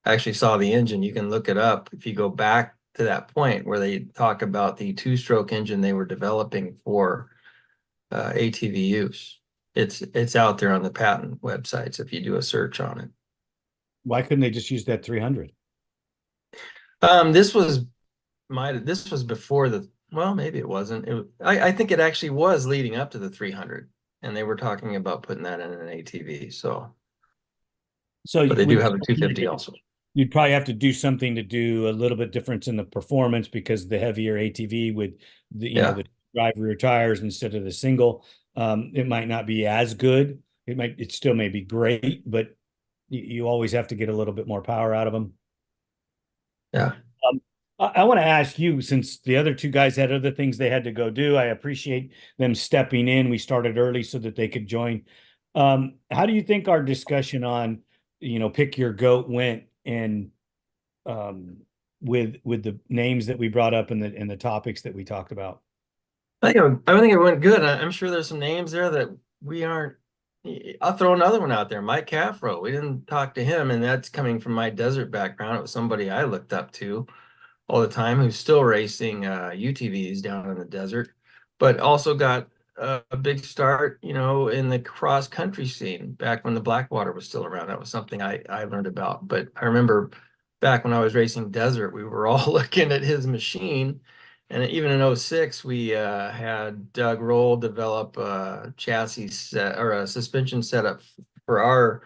I actually saw the engine. You can look it up if you go back to that point where they talk about the two-stroke engine they were developing for ATV use. It's out there on the patent websites if you do a search on it. why couldn't they just use that 300? This was before the, well, maybe it wasn't. I think it actually was leading up to the 300, and they were talking about putting that in an ATV. So but they do have a 250 also. You'd probably have to do something to do a little bit difference in the performance because the heavier ATV with the, the drive rear tires instead of the single, it might not be as good. It still may be great, but you always have to get a little bit more power out of them. Yeah. I want to ask you, since the other two guys had other things they had to go do, I appreciate them stepping in. We started early so that they could join. How do you think our discussion on, pick your GOAT went, and with the names that we brought up and the topics that we talked about? I think it went good. I'm sure there's some names there that we aren't. I'll throw another one out there, Mike Caffro. We didn't talk to him, and that's coming from my desert background. It was somebody I looked up to all the time who's still racing UTVs down in the desert, but also got a big start, in the cross country scene back when the Blackwater was still around. That was something I learned about. But I remember back when I was racing desert, we were all looking at his machine. And even in 06, we had Doug Roll develop a chassis set or a suspension setup for our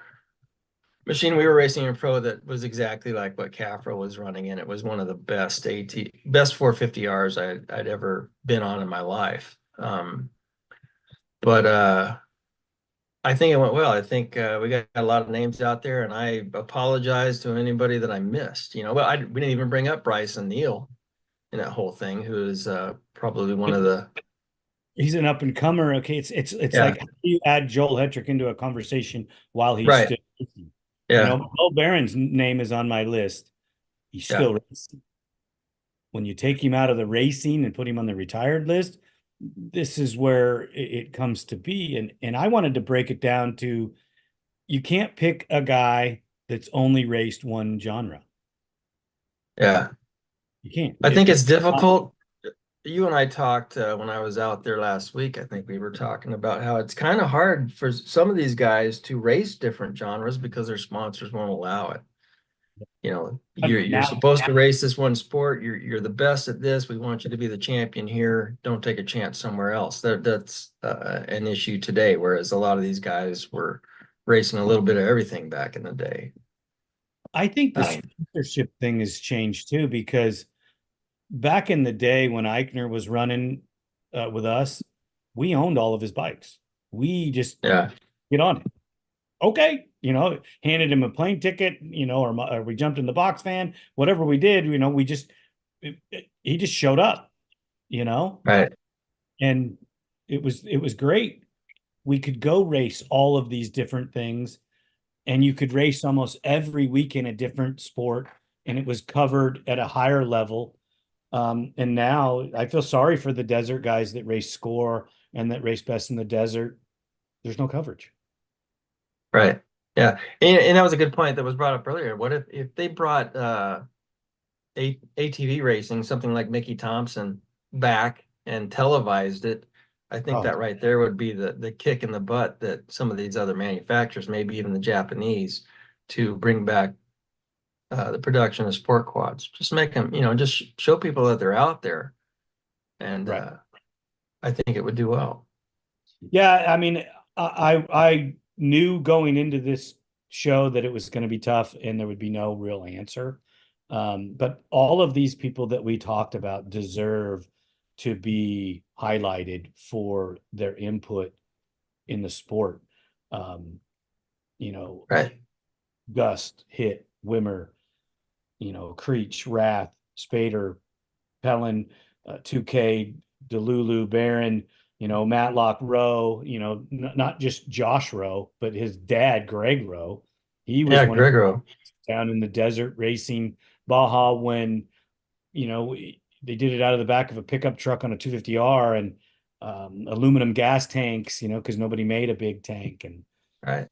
machine we were racing in pro that was exactly like what Caffro was running in. It was one of the best 450Rs I'd ever been on in my life. But I think it went well. I think we got a lot of names out there, and I apologize to anybody that I missed. We didn't even bring up Bryson Neal in that whole thing, who is probably one of the. He's an up and comer. Okay, it's like, how do you add Joel Hetrick into a conversation while he's right. still racing? Yeah. Bill Barron's name is on my list. He's still racing. When you take him out of the racing and put him on the retired list, this is where it comes to be. And I wanted to break it down to, you can't pick a guy that's only raced one genre. Yeah. You can't. I think it's difficult. You and I talked when I was out there last week. I think we were talking about how it's kind of hard for some of these guys to race different genres because their sponsors won't allow it. You're supposed to race this one sport. You're the best at this. We want you to be the champion here. Don't take a chance somewhere else. That's an issue today. Whereas a lot of these guys were racing a little bit of everything back in the day. I think the sponsorship thing has changed too, because back in the day when Eichner was running with us, we owned all of his bikes. We just get on it. Okay, handed him a plane ticket, or we jumped in the box van, whatever we did, he just showed up, Right. And it was great. We could go race all of these different things, and you could race almost every week in a different sport, and it was covered at a higher level. And now I feel sorry for the desert guys that race Score and that race Best in the Desert. There's no coverage. Right. Yeah. And that was a good point that was brought up earlier. What if they brought ATV racing, something like Mickey Thompson, back and televised it? I think that right there would be the kick in the butt that some of these other manufacturers, maybe even the Japanese, to bring back the production of sport quads. Just make them, just show people that they're out there. And I think it would do well. Yeah. I mean, I knew going into this show that it was going to be tough and there would be no real answer. But all of these people that we talked about deserve to be highlighted for their input in the sport. You know, Right. Gust, Hit, Wimmer, you know, Creech, Rath, Spader, Pellin, 2K, Delulu, Barron, you know, Matlock Rowe, you know, not just Josh Rowe, but his dad, Greg Rowe. He was Yeah, one of Grego. down in the desert racing Baja when, you know, they did it out of the back of a pickup truck on a 250R and aluminum gas tanks, you know, because nobody made a big tank. And Right.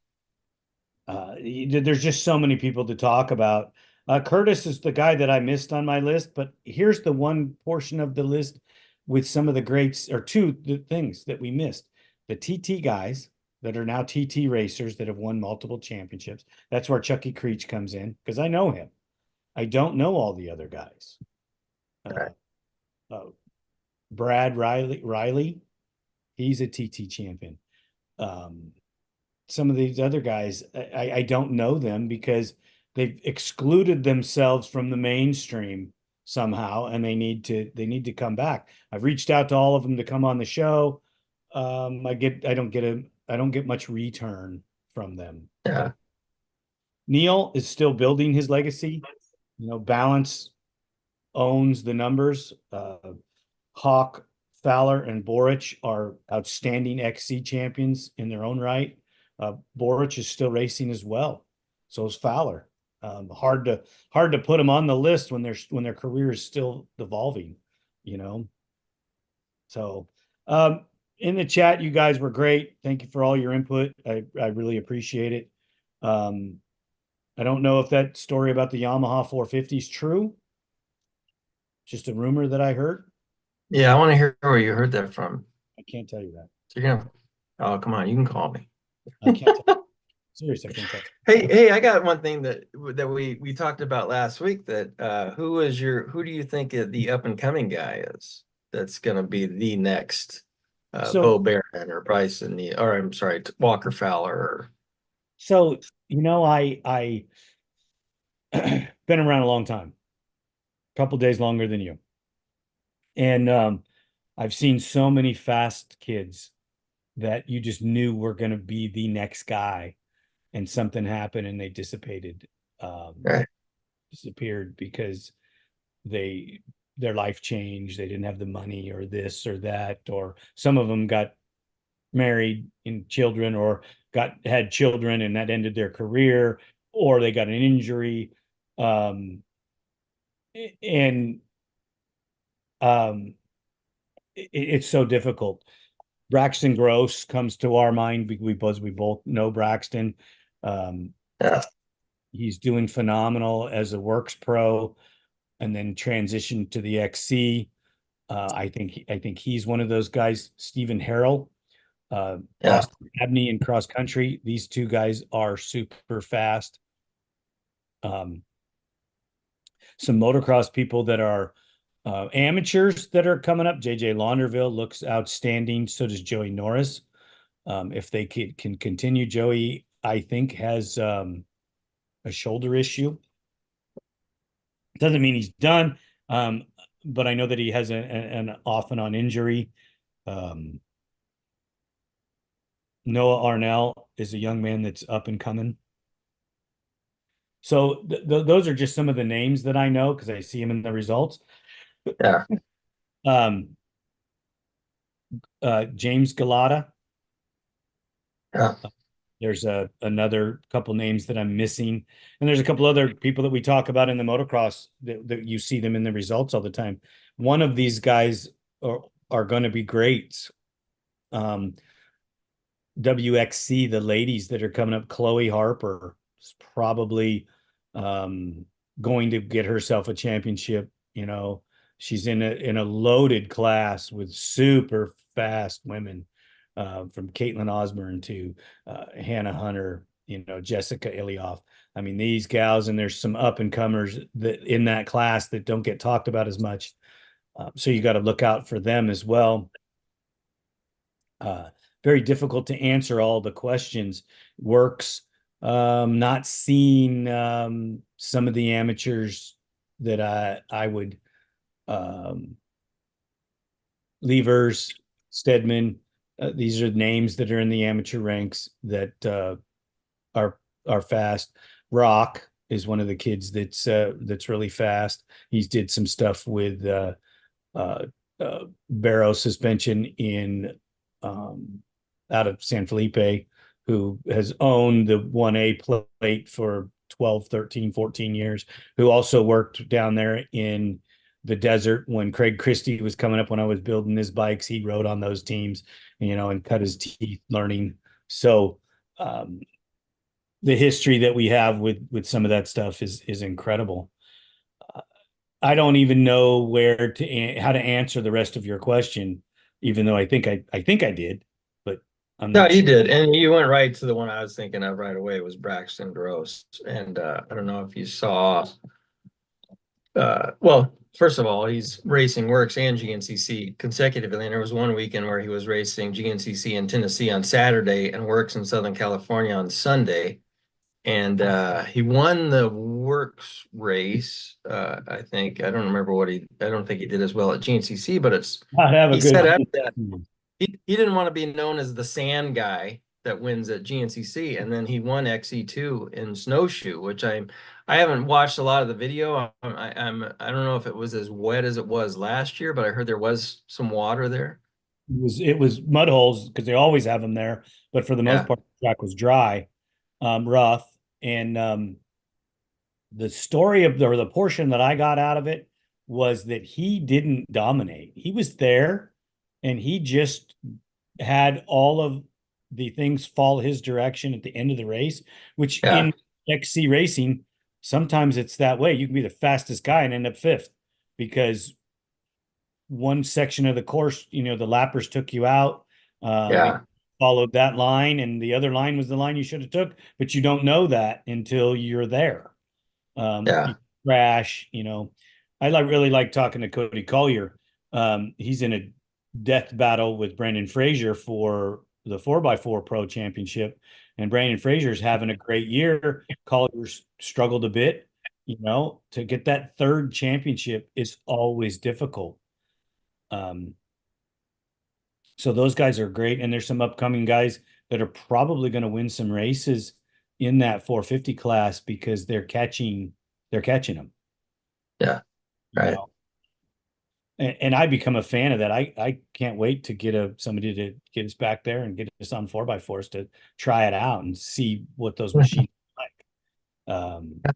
there's just so many people to talk about. Curtis is the guy that I missed on my list, but here's the one portion of the list with some of the greats, or two the things that we missed. The TT guys that are now TT racers that have won multiple championships. That's where Chucky Creech comes in because I know him. I don't know all the other guys. Right. Brad Riley, he's a TT champion. Some of these other guys, I don't know them because they've excluded themselves from the mainstream somehow, and they need to come back. I've reached out to all of them to come on the show. I don't get much return from them. Yeah. Neil is still building his legacy. You know, Balance owns the numbers. Hawk, Fowler, and Boric are outstanding XC champions in their own right. Boric is still racing as well. So is Fowler. Hard to put them on the list when their career is still evolving, you know. So in the chat, you guys were great. Thank you for all your input. I really appreciate it. I don't know if that story about the Yamaha 450 is true. Just a rumor that I heard. Yeah, I want to hear where you heard that from. I can't tell you that. So you're gonna, oh, come on, you can call me. I can't tell you. Seriously, I can't tell you. Hey, I got one thing that we talked about last week. That who do you think the up and coming guy is that's gonna be the next Bo Barron or Bryson, or I'm sorry, Walker Fowler? Or... So you know, I been around a long time, a couple days longer than you, and I've seen so many fast kids that you just knew were going to be the next guy, and something happened and they dissipated, Right. disappeared because their life changed. They didn't have the money or this or that, or some of them got married and children or had children and that ended their career, or they got an injury. And it's so difficult. Braxton Gross comes to our mind because we both know Braxton. Yeah. He's doing phenomenal as a works pro and then transitioned to the XC. I think he's one of those guys. Stephen Harrell, Yeah. Austin Abney in cross country. These two guys are super fast. Some motocross people that are amateurs that are coming up. JJ Launderville looks outstanding. So does Joey Norris. If they can continue, Joey, I think, has a shoulder issue. Doesn't mean he's done, but I know that he has an off and on injury. Noah Arnell is a young man that's up and coming. So those are just some of the names that I know because I see them in the results. Yeah. James Galata. Yeah. There's another couple names that I'm missing, and there's a couple other people that we talk about in the motocross that you see them in the results all the time. One of these guys are going to be great. WXC, the ladies that are coming up, Chloe Harper is probably going to get herself a championship. You know, she's in a loaded class with super fast women. From Caitlin Osborne to Hannah Hunter, you know, Jessica Ilioff. I mean, these gals, and there's some up and comers that in that class that don't get talked about as much. So you got to look out for them as well. Very difficult to answer all the questions. Works Not seen some of the amateurs that I would Levers, Stedman. These are names that are in the amateur ranks that are fast. Rock is one of the kids that's really fast. He's did some stuff with uh, Barrow suspension in out of San Felipe, who has owned the 1A plate for 12, 13, 14 years, who also worked down there in the desert when Craig Christie was coming up when I was building his bikes. He rode on those teams, and cut his teeth learning. So the history that we have with some of that stuff is incredible. I don't even know how to answer the rest of your question, even though I think I did, but I'm No, not you sure. did, and you went right to the one I was thinking of right away was Braxton Gross, and I don't know if you saw. Well, first of all, he's racing Works and GNCC consecutively, and there was one weekend where he was racing GNCC in Tennessee on Saturday and Works in Southern California on Sunday. And he won the Works race. I think I don't remember I don't think he did as well at GNCC, but I'd have a he said good. after that he didn't want to be known as the sand guy that wins at GNCC, and then he won XE2 in snowshoe, which I haven't watched a lot of the video. I don't know if it was as wet as it was last year, but I heard there was some water there. It was mud holes because they always have them there, but for the most Yeah, part, the track was dry, rough, and the story of the portion that I got out of it was that he didn't dominate. He was there, and he just had all of the things fall his direction at the end of the race, which yeah, in XC racing, sometimes it's that way. You can be the fastest guy and end up fifth because one section of the course, the lappers took you out. yeah, Followed that line, and the other line was the line you should have took, but you don't know that until you're there. yeah, You crash. Really like talking to Cody Collier. He's in a death battle with Brandon Frazier for the 4x4 Pro Championship, and Brandon Frazier's having a great year. Collier's struggled a bit. To get that third championship is always difficult. Um, so those guys are great, and there's some upcoming guys that are probably going to win some races in that 450 class because they're catching them. yeah. You Right. know, and I become a fan of that. I can't wait to get somebody to get us back there and get us on 4x4s to try it out and see what those machines are like.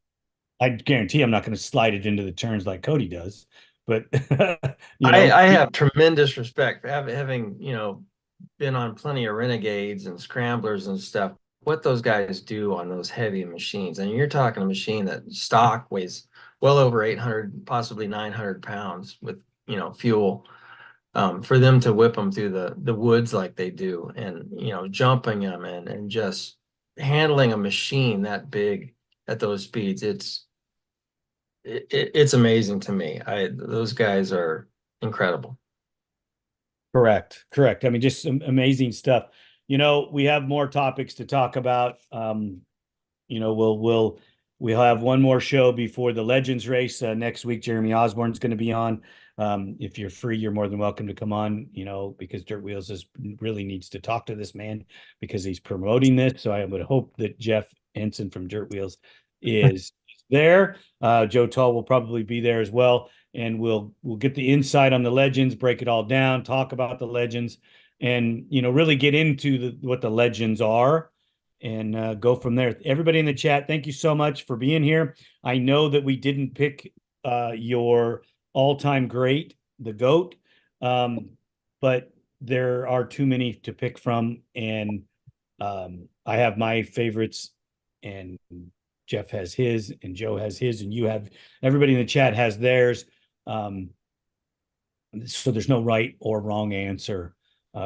I guarantee I'm not going to slide it into the turns like Cody does, but I have tremendous respect for having, been on plenty of Renegades and Scramblers and stuff. What those guys do on those heavy machines. And you're talking a machine that stock weighs well over 800, possibly 900 pounds with, fuel. For them to whip them through the woods like they do, and jumping them and just handling a machine that big at those speeds, it's amazing to me. Those guys are incredible. Correct. I mean, just some amazing stuff. We have more topics to talk about. We'll have one more show before the Legends race next week. Jeremy Osborne's going to be on. If you're free, you're more than welcome to come on. Because Dirt Wheels really needs to talk to this man because he's promoting this. So I would hope that Jeff Henson from Dirt Wheels is there. Joe Tolle will probably be there as well, and we'll get the insight on the Legends, break it all down, talk about the Legends, and really get into what the Legends are and go from there. Everybody in the chat, thank you so much for being here. I know that we didn't pick your all-time great, the GOAT, but there are too many to pick from, and I have my favorites, and Jeff has his, and Joe has his, and everybody in the chat has theirs. So there's no right or wrong answer.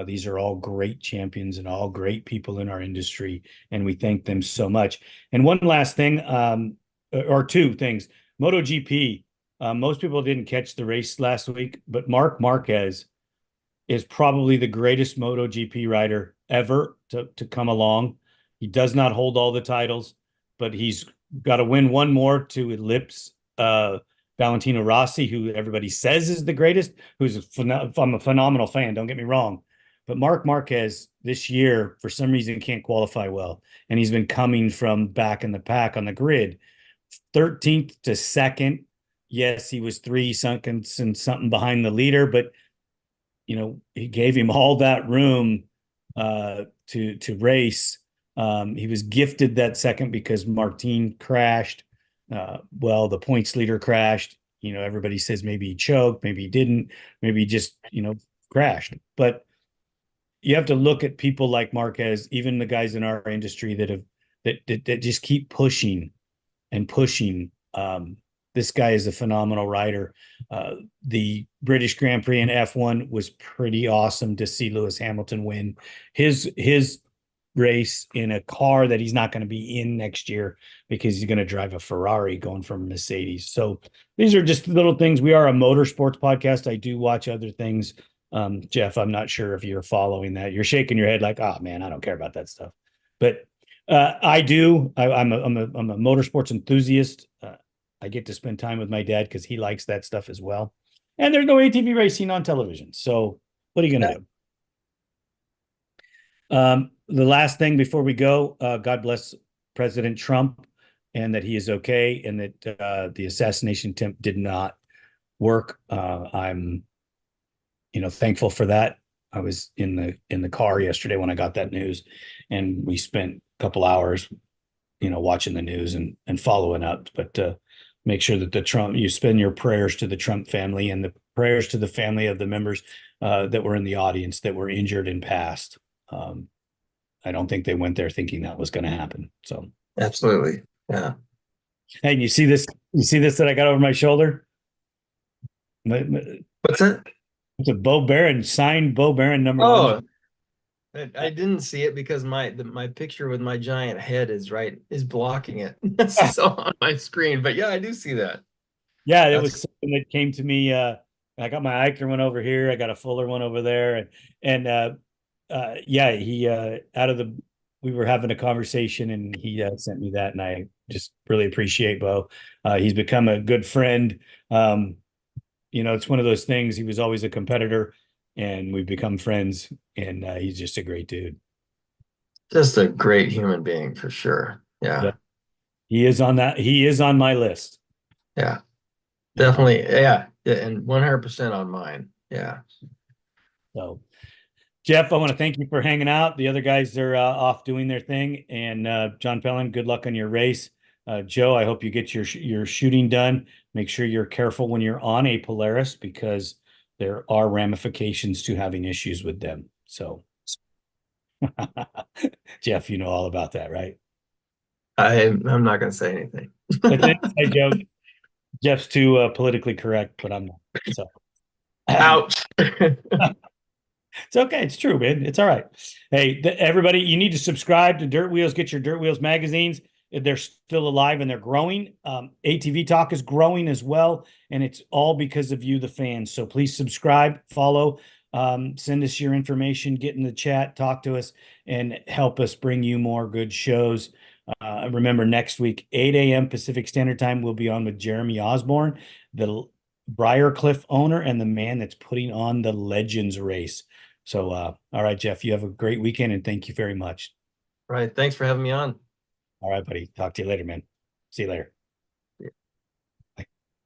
These are all great champions and all great people in our industry, and we thank them so much. And one last thing, or two things. MotoGP, most people didn't catch the race last week, but Marc Marquez is probably the greatest MotoGP rider ever to come along. He does not hold all the titles, but he's got to win one more to eclipse Valentino Rossi, who everybody says is the greatest, I'm a phenomenal fan, don't get me wrong. But Marc Marquez this year, for some reason, can't qualify well. And he's been coming from back in the pack on the grid. 13th to 2nd. Yes, he was 3 seconds and something behind the leader, but he gave him all that room to race. He was gifted that second because Martin crashed. The points leader crashed. Everybody says maybe he choked, maybe he didn't, maybe he just, crashed. But you have to look at people like Marquez, even the guys in our industry that just keep pushing and pushing. This guy is a phenomenal rider. The British Grand Prix in F1 was pretty awesome to see Lewis Hamilton win his race in a car that he's not going to be in next year because he's going to drive a Ferrari going from Mercedes. So these are just little things. We are a motorsports podcast. I do watch other things. Jeff, I'm not sure if you're following that. You're shaking your head like, oh man, I don't care about that stuff. But I do. I'm a motorsports enthusiast. I get to spend time with my dad because he likes that stuff as well. And there's no ATV racing on television. So what are you going to do? The last thing before we go, God bless President Trump and that he is okay and that the assassination attempt did not work. I'm, thankful for that. I was in the car yesterday when I got that news, and we spent a couple hours, watching the news and following up. But make sure that you spend your prayers to the Trump family and the prayers to the family of the members that were in the audience that were injured and passed. I don't think they went there thinking that was going to happen. So absolutely. Yeah. Hey, you see this that I got over my shoulder? What's that? It's a Bo Barron, signed Bo Barron number 1. I didn't see it because my picture with my giant head is blocking it. So on my screen. But yeah, I do see that. Yeah, it was something that came to me. I got my Eichner one over here. I got a Fuller one over there. And we were having a conversation and he sent me that, and I just really appreciate Bo. He's become a good friend. It's one of those things. He was always a competitor and we've become friends, and he's just a great dude. Just a great human being for sure. Yeah. He is on my list. Yeah, definitely. Yeah. And 100% on mine. Yeah. So Jeff, I want to thank you for hanging out. The other guys are off doing their thing. And John Pellin, good luck on your race. Joe, I hope you get your shooting done. Make sure you're careful when you're on a Polaris because there are ramifications to having issues with them. So, Jeff, you know all about that, right? I'm not going to say anything. I joke. Jeff's too politically correct, but I'm not. So. Ouch. It's okay. It's true, man. It's all right. Hey, everybody, you need to subscribe to Dirt Wheels. Get your Dirt Wheels magazines. They're still alive and they're growing. ATV-TALK is growing as well, and it's all because of you, the fans. So please subscribe, follow, send us your information, get in the chat, talk to us, and help us bring you more good shows. Remember, next week, 8 a.m. Pacific Standard Time, we'll be on with Jeremy Osborne, the Briarcliff owner and the man that's putting on the Legends race. So, all right, Jeff, you have a great weekend, and thank you very much. Right. Thanks for having me on. All right, buddy. Talk to you later, man. See you later.